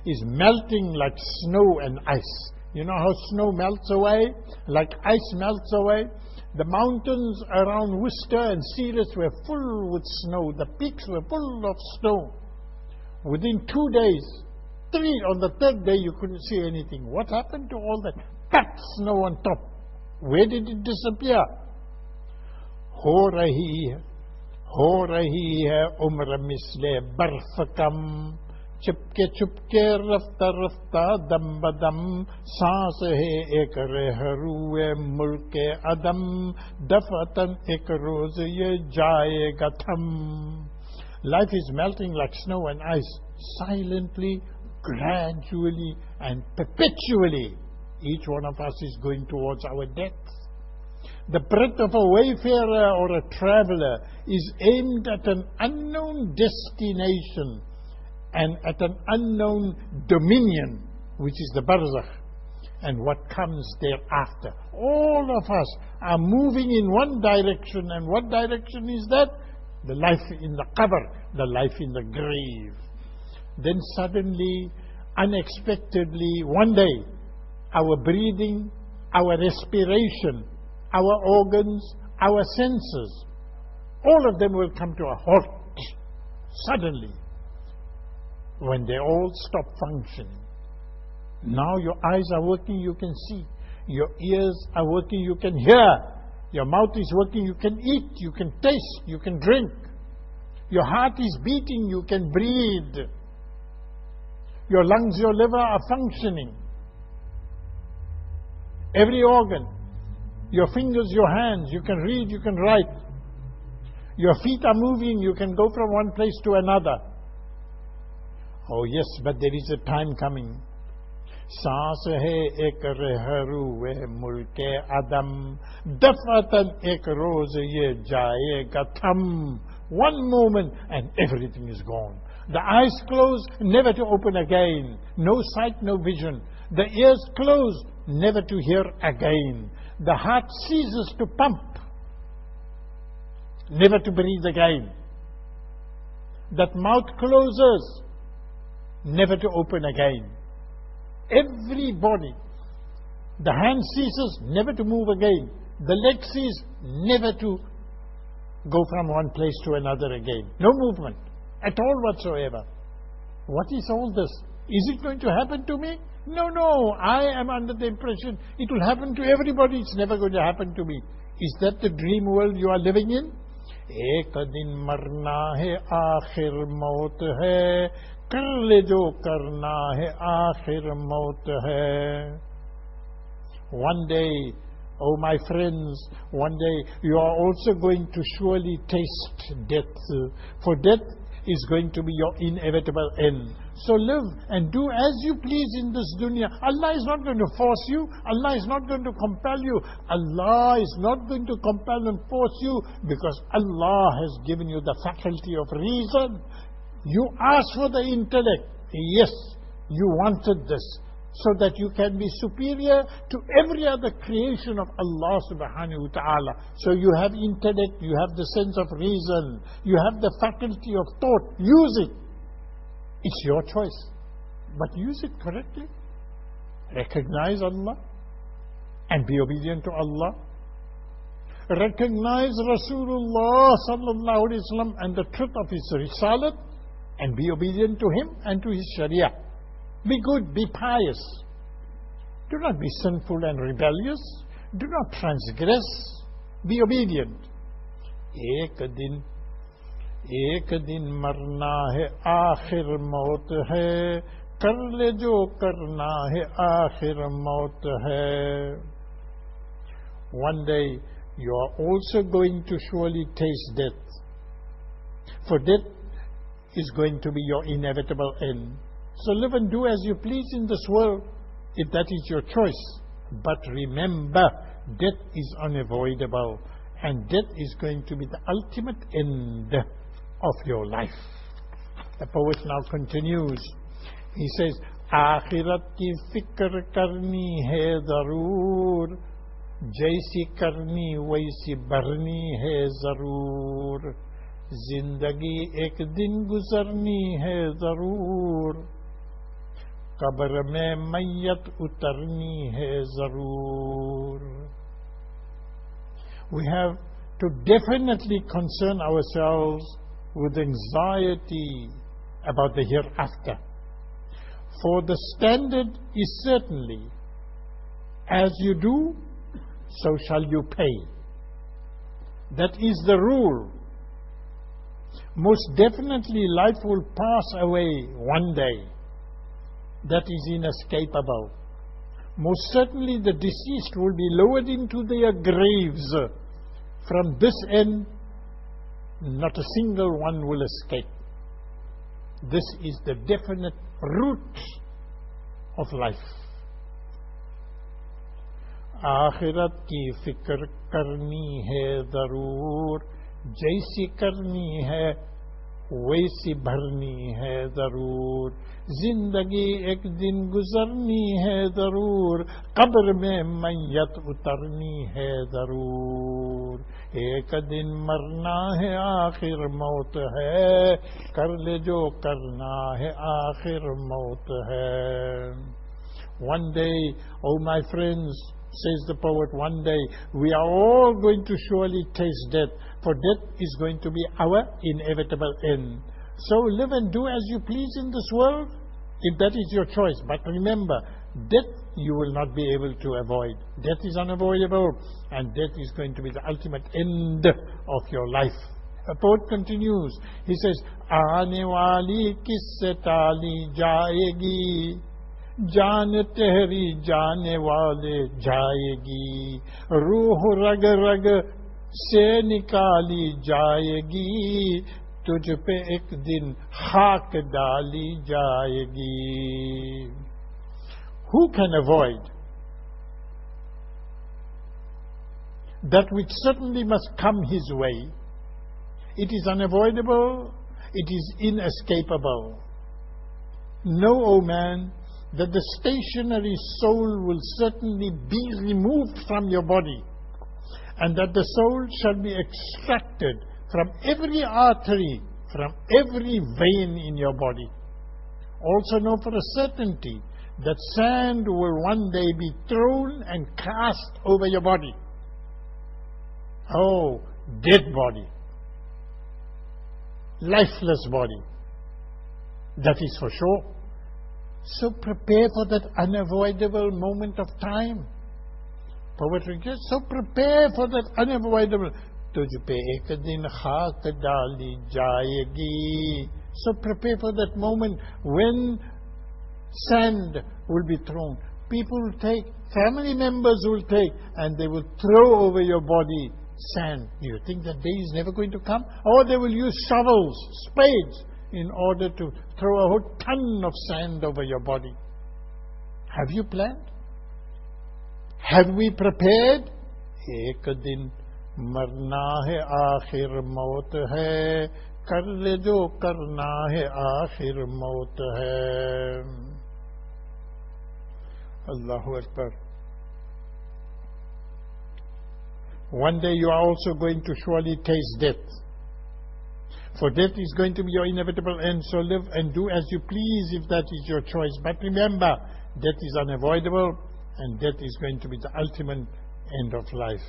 Speaker 1: is melting like snow and ice. You know how snow melts away? Like ice melts away. The mountains around Worcester and Ceres were full with snow. The peaks were full of snow. Within 2 days, on the third day, you couldn't see anything. What happened to all that packed snow on top? Where did it disappear? हो रही है उम्र मिसले बर्फ कम, चुपके रफ्ता रफ्ता दम बदम, सांस है एक रहरुए मुल्क के अदम, दफअतन एक रोज ये जाएगा थम. Life is melting like snow and ice, silently, gradually, and perpetually. Each one of us is going towards our death. The breath of a wayfarer or a traveler is aimed at an unknown destination and at an unknown dominion, which is the barzakh, and what comes thereafter. All of us are moving in one direction, and what direction is that? The life in the qabr, the life in the grave. Then suddenly, unexpectedly, one day, our breathing, our respiration, our organs, our senses, all of them will come to a halt suddenly when they all stop functioning. Now your eyes are working, you can see. Your ears are working, you can hear. Your mouth is working, you can eat, you can taste, you can drink. Your heart is beating, you can breathe. Your lungs, your liver are functioning. Every organ, your fingers, your hands, you can read, you can write. Your feet are moving, you can go from one place to another. Oh yes, but there is a time coming. सांस है एक रहरुए मुल्क अदम, दफअतन एक रोज ये जाएगा थम. One moment and everything is gone. The eyes close, never to open again. No sight, no vision. The ears close, never to hear again. The heart ceases to pump, never to breathe again. That mouth closes, never to open again. Everybody. The hand ceases, never to move again. The leg ceases, never to go from one place to another again. No movement at all whatsoever. What is all this? Is it going to happen to me? No, no. I am under the impression it will happen to everybody. It's never going to happen to me. Is that the dream world you are living in? एक दिन मरना है आखिर मौत है, कर ले जो करना है आखिर मौत है. One day, oh my friends, one day you are also going to surely taste death. For death is going to be your inevitable end. So live and do as you please in this dunya. Allah is not going to force you. Allah is not going to compel you. Allah is not going to compel and force you, because Allah has given you the faculty of reason. You asked for the intellect. Yes, you wanted this, so that you can be superior to every other creation of Allah subhanahu wa ta'ala. So you have intellect, you have the sense of reason, you have the faculty of thought. Use it. It's your choice. But use it correctly. Recognize Allah and be obedient to Allah. Recognize Rasulullah sallallahu alaihi wasallam and the truth of his risalat, and be obedient to him and to his sharia. Be good, be pious. Do not be sinful and rebellious. Do not transgress. Be obedient. एक दिन मरना है आखिर मौत है, कर ले जो करना है आखिर मौत है. One day you are also going to surely taste death. For death is going to be your inevitable end. So live and do as you please in this world, if that is your choice. But remember, death is unavoidable, and death is going to be the ultimate end of your life. The poet now continues. He says, Akhirat ki fikr karni hai zaroor, jaisi karni waisi barni hai zaroor, zindagi ek din guzarni hai zaroor, qabr mein mayyat utarni hai zaroor. We have to definitely concern ourselves with anxiety about the hereafter. For the standard is certainly, as you do, so shall you pay. That is the rule. Most definitely life will pass away one day. That is inescapable. Most certainly the deceased will be lowered into their graves. From this end, not a single one will escape. This is the definite root of life. Akhirat ki fikr karni hai zaroor, jaisi karni hai waisi bharni hai zaroor, zindagi ek din guzarni hai zaroor, qabr mein mayyat utarni hai zaroor, ek din marna hai aakhir maut hai, kar le jo karna hai aakhir maut hai. One day, oh my friends, says the poet, one day we are all going to surely taste death, for death is going to be our inevitable end. So live and do as you please in this world, if that is your choice. But remember, death you will not be able to avoid. Death is unavoidable, and death is going to be the ultimate end of your life. The poet continues. He says, Aane wali kisse tali jayegi, जान तेरी जाने वाले जाएगी, रूह रग रग से निकाली जाएगी, तुझ पे एक दिन खाक डाली जाएगी. Who can avoid that which certainly must come his way? It is unavoidable, it is inescapable. Know, O man, that the stationary soul will certainly be removed from your body, and that the soul shall be extracted from every artery, from every vein in your body. Also know for a certainty that sand will one day be thrown and cast over your body. Oh, dead body, lifeless body, that is for sure. So prepare for that unavoidable moment of time. Poetry just so prepare for that unavoidable. Tujh pe ek din khaak dali jayegi. So prepare for that moment when sand will be thrown. People will take, family members will take, and they will throw over your body sand. Do you think that day is never going to come? Or they will use shovels, spades, in order to throw a whole ton of sand over your body. Have you planned? Have we prepared? Ek din marna hai aakhir maut hai, kar le jo karna hai aakhir maut hai. Allahu Akbar. One day you are also going to surely taste death. For death is going to be your inevitable end, so live and do as you please if that is your choice. But remember, death is unavoidable, and death is going to be the ultimate end of life.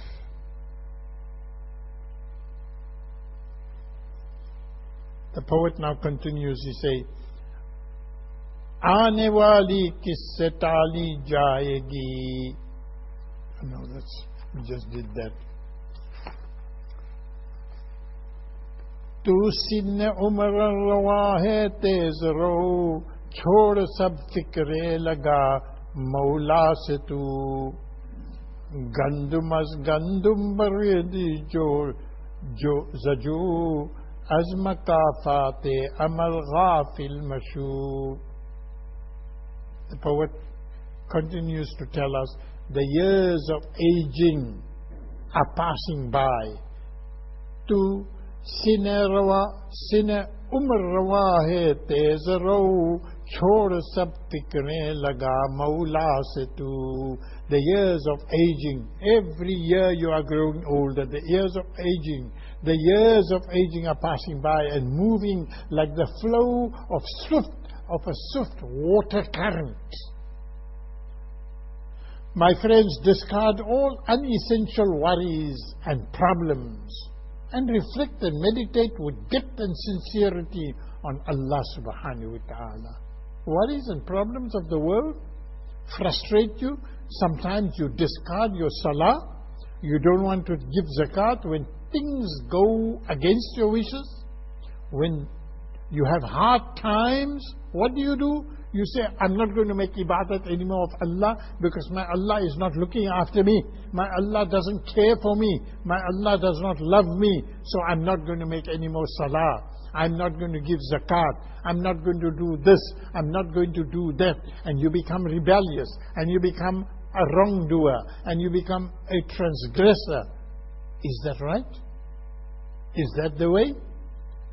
Speaker 1: The poet now continues, he says, Aane wali kisse tali jayegi. No, we just did that. Tu sinne umar rawa hai tez ro, chhod sab fikre laga maula se tu, gandum az gandum baridi jo zaju, az makafate amal ghafil mashu. The poet continues to tell us, the years of aging are passing by. Tu sine umr rawa hai tez ro, chhod sab fikrein laga maula se tu. The years of aging, every year you are growing older. The years of aging are passing by and moving like the flow of a swift water current. My friends, discard all unessential worries and problems and reflect and meditate with depth and sincerity on Allah subhanahu wa ta'ala. Worries and problems of the world frustrate you. Sometimes you discard your salah. You don't want to give zakat when things go against your wishes. When you have hard times, what do? You say, I'm not going to make ibadat anymore of Allah because my Allah is not looking after me. My Allah doesn't care for me. My Allah does not love me. So I'm not going to make any more salah. I'm not going to give zakat. I'm not going to do this. I'm not going to do that. And you become rebellious. And you become a wrongdoer. And you become a transgressor. Is that right? Is that the way?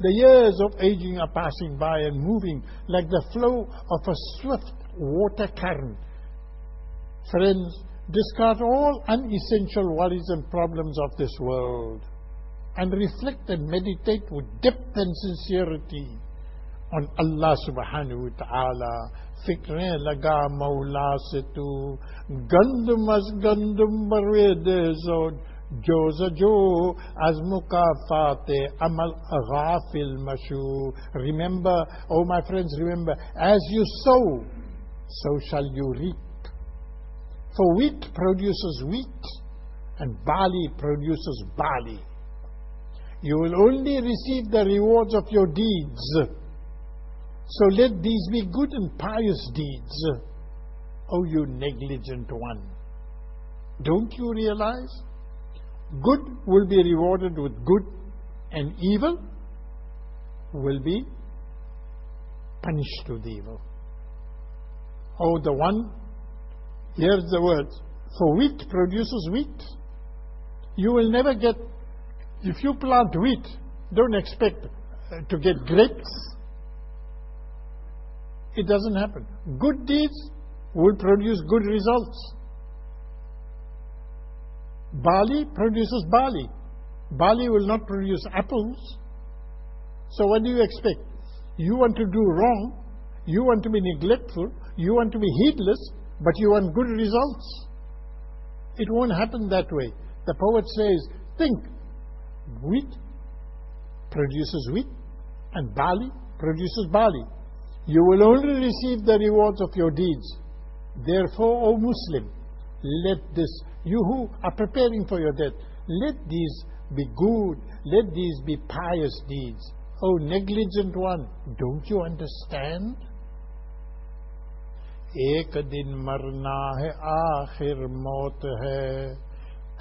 Speaker 1: The years of aging are passing by and moving like the flow of a swift water current. Friends, discard all unessential worries and problems of this world and reflect and meditate with depth and sincerity on Allah subhanahu wa ta'ala. Fikrein laga maula se tu, gandum as gandum barwede zod, jo as mukafate amal ghafil mashu. Remember, oh my friends, remember, as you sow, so shall you reap. For wheat produces wheat, and barley produces barley. You will only receive the rewards of your deeds. So let these be good and pious deeds. Oh, you negligent one. Don't you realize? Good will be rewarded with good, and evil will be punished with evil. Oh, the one, here's the words. For wheat produces wheat. You will never get, if you plant wheat, don't expect to get grapes. It doesn't happen. Good deeds will produce good results. Barley produces barley. Barley will not produce apples. So what do you expect? You want to do wrong, you want to be neglectful, you want to be heedless, but you want good results. It won't happen that way. The poet says, think, wheat produces wheat and barley produces barley. You will only receive the rewards of your deeds. Therefore, O Muslim, let this, you who are preparing for your death, let these be good, let these be pious deeds. Oh negligent one, don't you understand? एक दिन मरना है आखिर मौत है,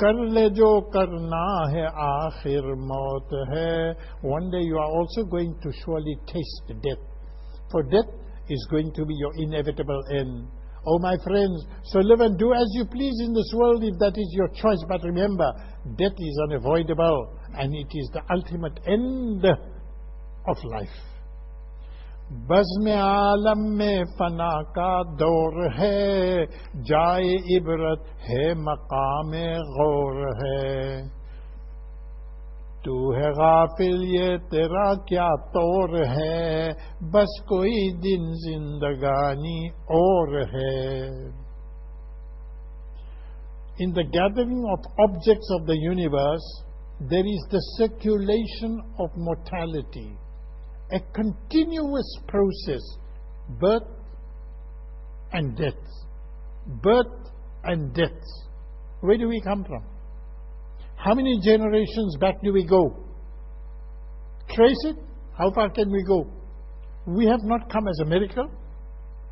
Speaker 1: कर ले जो करना है आखिर मौत है. One day you are also going to surely taste death, for death is going to be your inevitable end. Oh my friends, so live and do as you please in this world if that is your choice, but remember, death is unavoidable and it is the ultimate end of life. बज़्म आलम में फना का दौर है, जाए इबरत है मकाम गौर है. तू है गाफिल ये तेरा क्या तौर है, बस कोई दिन जिंदगानी और है. In the gathering of objects of the universe, there is the circulation of mortality, a continuous process, birth and death. Birth and death. Where do we come from? How many generations back do we go? Trace it. How far can we go? We have not come as a miracle.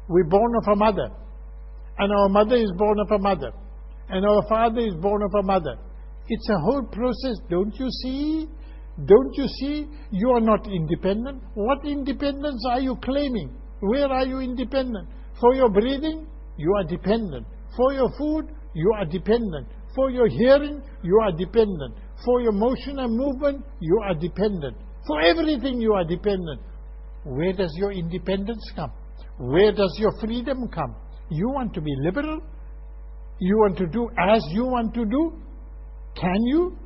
Speaker 1: We're born of a mother. And our mother is born of a mother. And our father is born of a mother. It's a whole process. Don't you see? Don't you see? You are not independent. What independence are you claiming? Where are you independent? For your breathing, you are dependent. For your food, you are dependent. For your hearing, you are dependent. For your motion and movement, you are dependent. For everything, you are dependent. Where does your independence come? Where does your freedom come? You want to be liberal? You want to do as you want to do? Can you?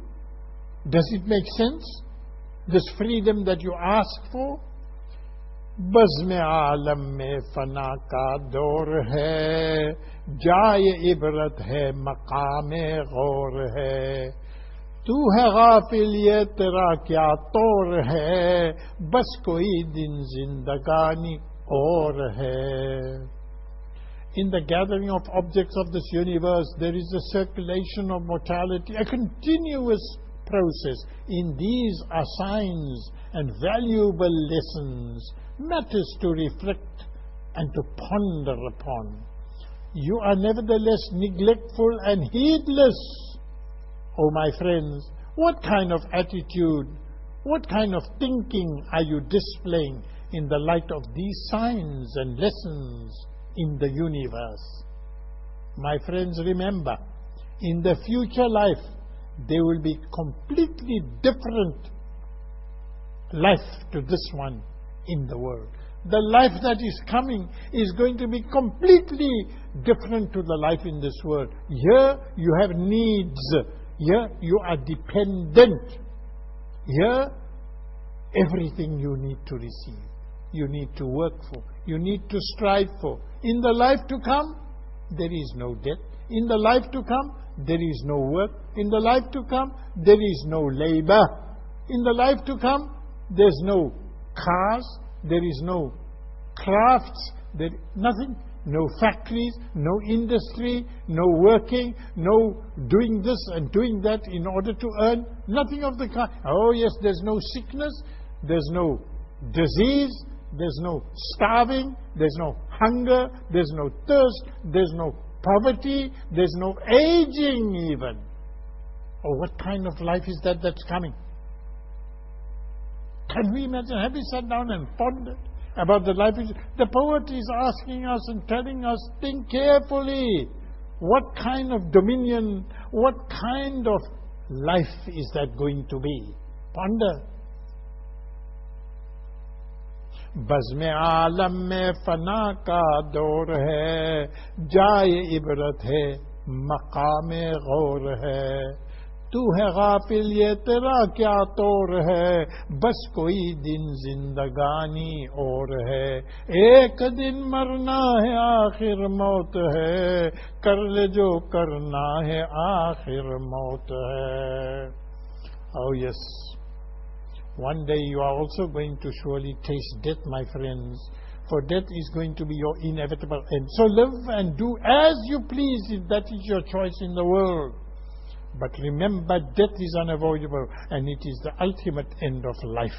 Speaker 1: Does it make sense? This freedom that you ask for? बज़्म आलम में फना का दौर है, जाए इबरत है मकाम गौर है, तू है गाफिल ये तेरा क्या तौर है, बस कोई दिन जिंदगानी और है. In the gathering of objects of this universe, there is a circulation of mortality, a continuous process. In these are signs and valuable lessons, matters to reflect and to ponder upon. You are nevertheless neglectful and heedless. Oh, my friends, what kind of attitude, what kind of thinking are you displaying in the light of these signs and lessons in the universe? My friends, remember, in the future life, there will be completely different life to this one in the world. The life that is coming is going to be completely different to the life in this world. Here you have needs. Here you are dependent. Here everything you need to receive, you need to work for, you need to strive for. In the life to come, there is no debt. In the life to come, there is no work. In the life to come, there is no labor. In the life to come, there's no cars, there is no crafts, there nothing, no factories, no industry, no working, no doing this and doing that in order to earn, nothing of the kind. Oh yes, there's no sickness, there's no disease, there's no starving, there's no hunger, there's no thirst, there's no poverty, there's no aging even. Oh, what kind of life is that that's coming? Can we imagine? Have we sat down and pondered about the life? The poet is asking us and telling us, think carefully. What kind of dominion, what kind of life is that going to be? Ponder. बज़्म आलम में फना का दौर है, जाए इबरत है मकाम गौर है, तू है गाफिल ये तेरा क्या तौर है, बस कोई दिन जिंदगानी और है, एक दिन मरना है आखिर मौत है, कर ले जो करना है आखिर मौत है. Oh yes, one day you are also going to surely taste death, my friends, for death is going to be your inevitable end. So live and do as you please if that is your choice in the world. But remember, death is unavoidable and it is the ultimate end of life.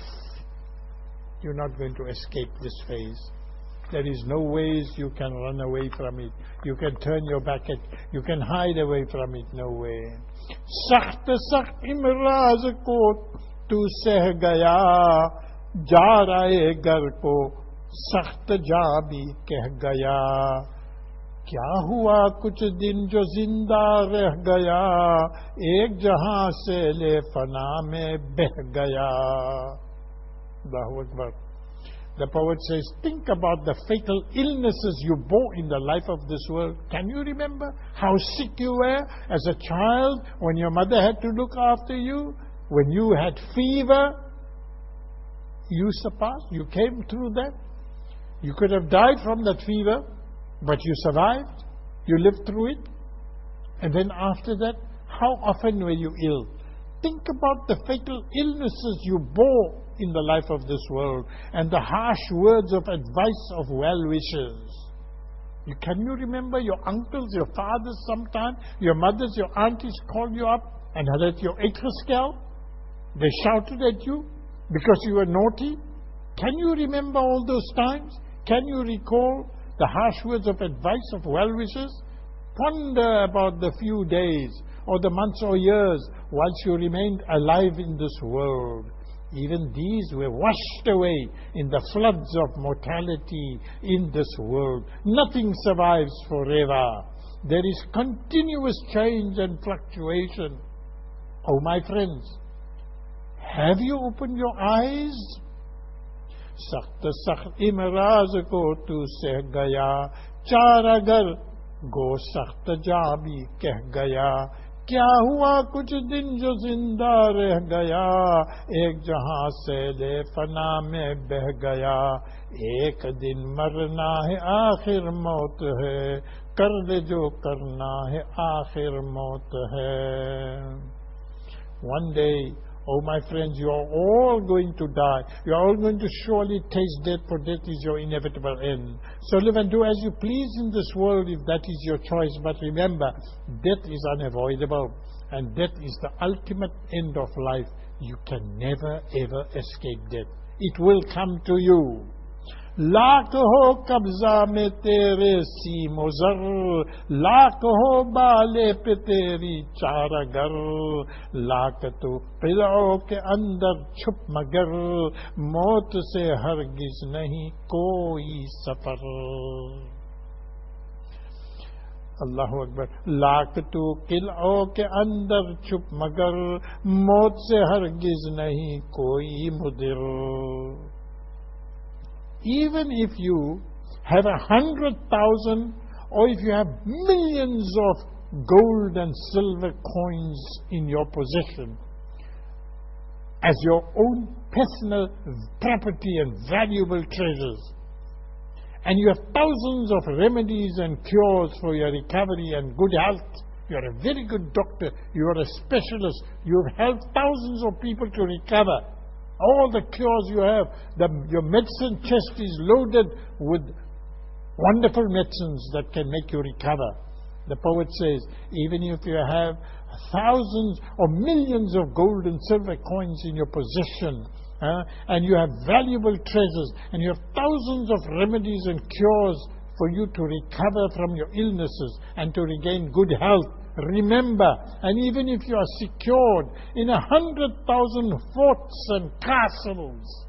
Speaker 1: You're not going to escape this phase. There is no ways you can run away from it. You can turn your back at, you can hide away from it, no way. Sakht sakht imraz ko tu seh gaya, ja rahe gar ko sakht ja bhi keh gaya. क्या हुआ कुछ दिन जो जिंदा रह गया, एक जहां से ले फना में बह गया. Allahu Akbar. The poet says, think about the fatal illnesses you bore in the life of this world. Can you remember how sick you were as a child when your mother had to look after you? When you had fever, you surpassed, you came through that. You could have died from that fever, but you survived, you lived through it. And then after that, how often were you ill? Think about the fatal illnesses you bore in the life of this world and the harsh words of advice of well-wishers. Can you remember your uncles, your fathers sometime, your mothers, your aunties called you up and had your scalp? They shouted at you because you were naughty? Can you remember all those times? Can you recall the harsh words of advice of well-wishers? Ponder about the few days or the months or years whilst you remained alive in this world. Even these were washed away in the floods of mortality in this world. Nothing survives forever. There is continuous change and fluctuation. Oh, my friends, have you opened your eyes? Sakht sakht imraz ko tu seh gaya, char agar go sakht ja bhi keh gaya. क्या हुआ कुछ दिन जो जिंदा रह गया, एक जहां से ले फना में बह गया, एक दिन मरना है आखिर मौत है, कर दे जो करना है आखिर मौत है. One day, oh my friends, you are all going to die. You are all going to surely taste death, for death is your inevitable end. So live and do as you please in this world if that is your choice. But remember, death is unavoidable, and death is the ultimate end of life. You can never ever escape death. It will come to you. Lakh हो कब्जा में तेरे सीमो ज़र, लाख हो बाले पे तेरी चारागर, लाख तो पिलओं के अंदर छुप मगर, मौत से हरगिज नहीं कोई सफर. अल्लाहु अकबर. लाख तो किलओं के अंदर छुप मगर, मौत से हरगिज नहीं कोई मुदिर. Even if you have 100,000 or if you have millions of gold and silver coins in your possession as your own personal property and valuable treasures, and you have thousands of remedies and cures for your recovery and good health, you are a very good doctor, you are a specialist, you have helped thousands of people to recover. All the cures you have, your medicine chest is loaded with wonderful medicines that can make you recover. The poet says, even if you have thousands or millions of gold and silver coins in your possession, and you have valuable treasures, and you have thousands of remedies and cures for you to recover from your illnesses and to regain good health, remember, and even if you are secured in 100,000 forts and castles,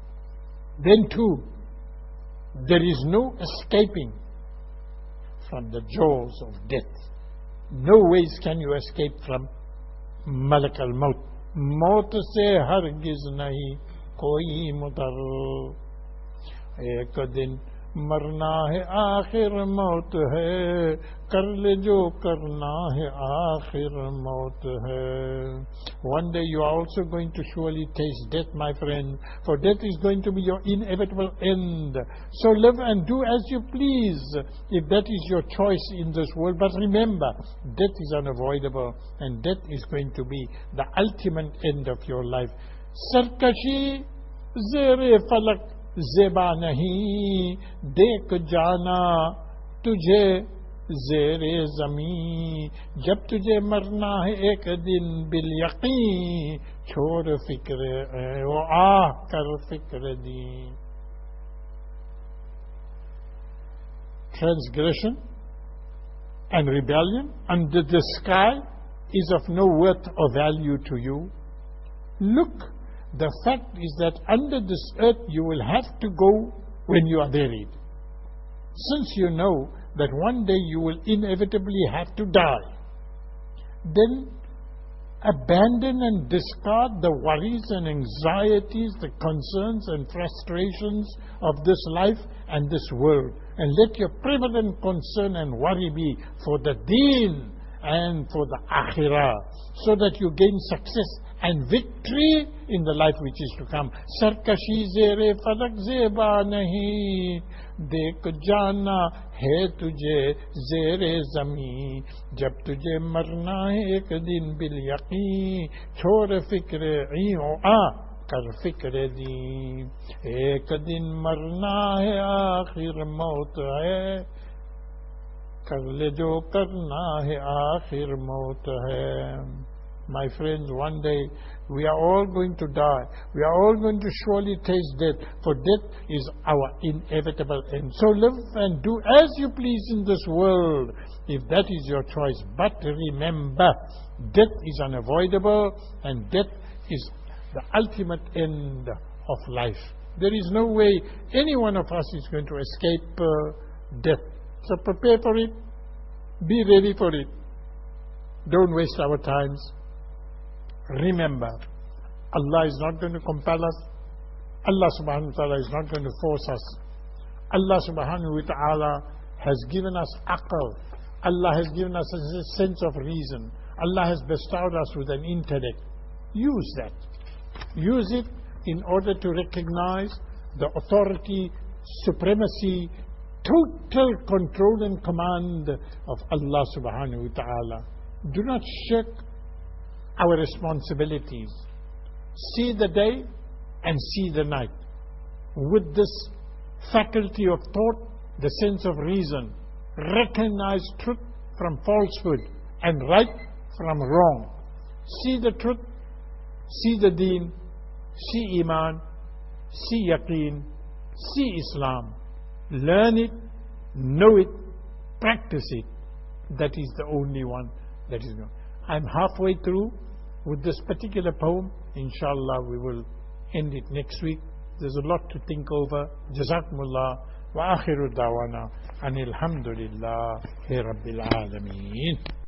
Speaker 1: then too, there is no escaping from the jaws of death. No ways can you escape from Malak al-Maut. Maut se hargiz nahi koi mudar. Ek din मरना है आखिर मौत है, कर ले जो करना है आखिर मौत है. One day you are also going to surely taste death, my friend, for death is going to be your inevitable end. So live and do as you please if that is your choice in this world. But remember, death is unavoidable, and death is going to be the ultimate end of your life. Sarkashi zere falak Zeba नहीं, देख जाना तुझे ज़ेरे ज़मीं, जब तुझे मरना है एक दिन बिल यकीन, छोड़ फिक्र वो आह कर फिक्र दी. Transgression and rebellion under the sky is of no worth or value to you. Look, the fact is that under this earth you will have to go when you are buried. Since you know that one day you will inevitably have to die, then abandon and discard the worries and anxieties, the concerns and frustrations of this life and this world, and let your prevalent concern and worry be for the deen and for the akhirah, so that you gain success and victory in the life which is to come. Sarkashi zere falak zeba nahi, dekh jana hai tujhe zere zami, jab tujhe marna hai ek din bil yaqeen, chhod fikre o kar fikre di, ek din marna hai aakhir maut hai, kar le jo karna hai aakhir maut hai. My friends, one day we are all going to die. We are all going to surely taste death, for death is our inevitable end. So live and do as you please in this world, if that is your choice. But remember, death is unavoidable, and death is the ultimate end of life. There is no way any one of us is going to escape death. So prepare for it. Be ready for it. Don't waste our times. Remember, Allah is not going to compel us. Allah subhanahu wa ta'ala is not going to force us. Allah subhanahu wa ta'ala has given us aql. Allah has given us a sense of reason. Allah has bestowed us with an intellect. Use that. Use it in order to recognize the authority, supremacy, total control and command of Allah subhanahu wa ta'ala. Do not shirk our responsibilities. See the day and see the night. With this faculty of thought, the sense of reason, recognize truth from falsehood and right from wrong. See the truth, see the deen, see iman, see yaqeen, see Islam. Learn it, know it, practice it. That is the only one that is known. I'm halfway through with this particular poem. Inshallah, we will end it next week. There's a lot to think over. Jazakumullah wa akhiru dawana anil hamdulillahi rabbil alameen.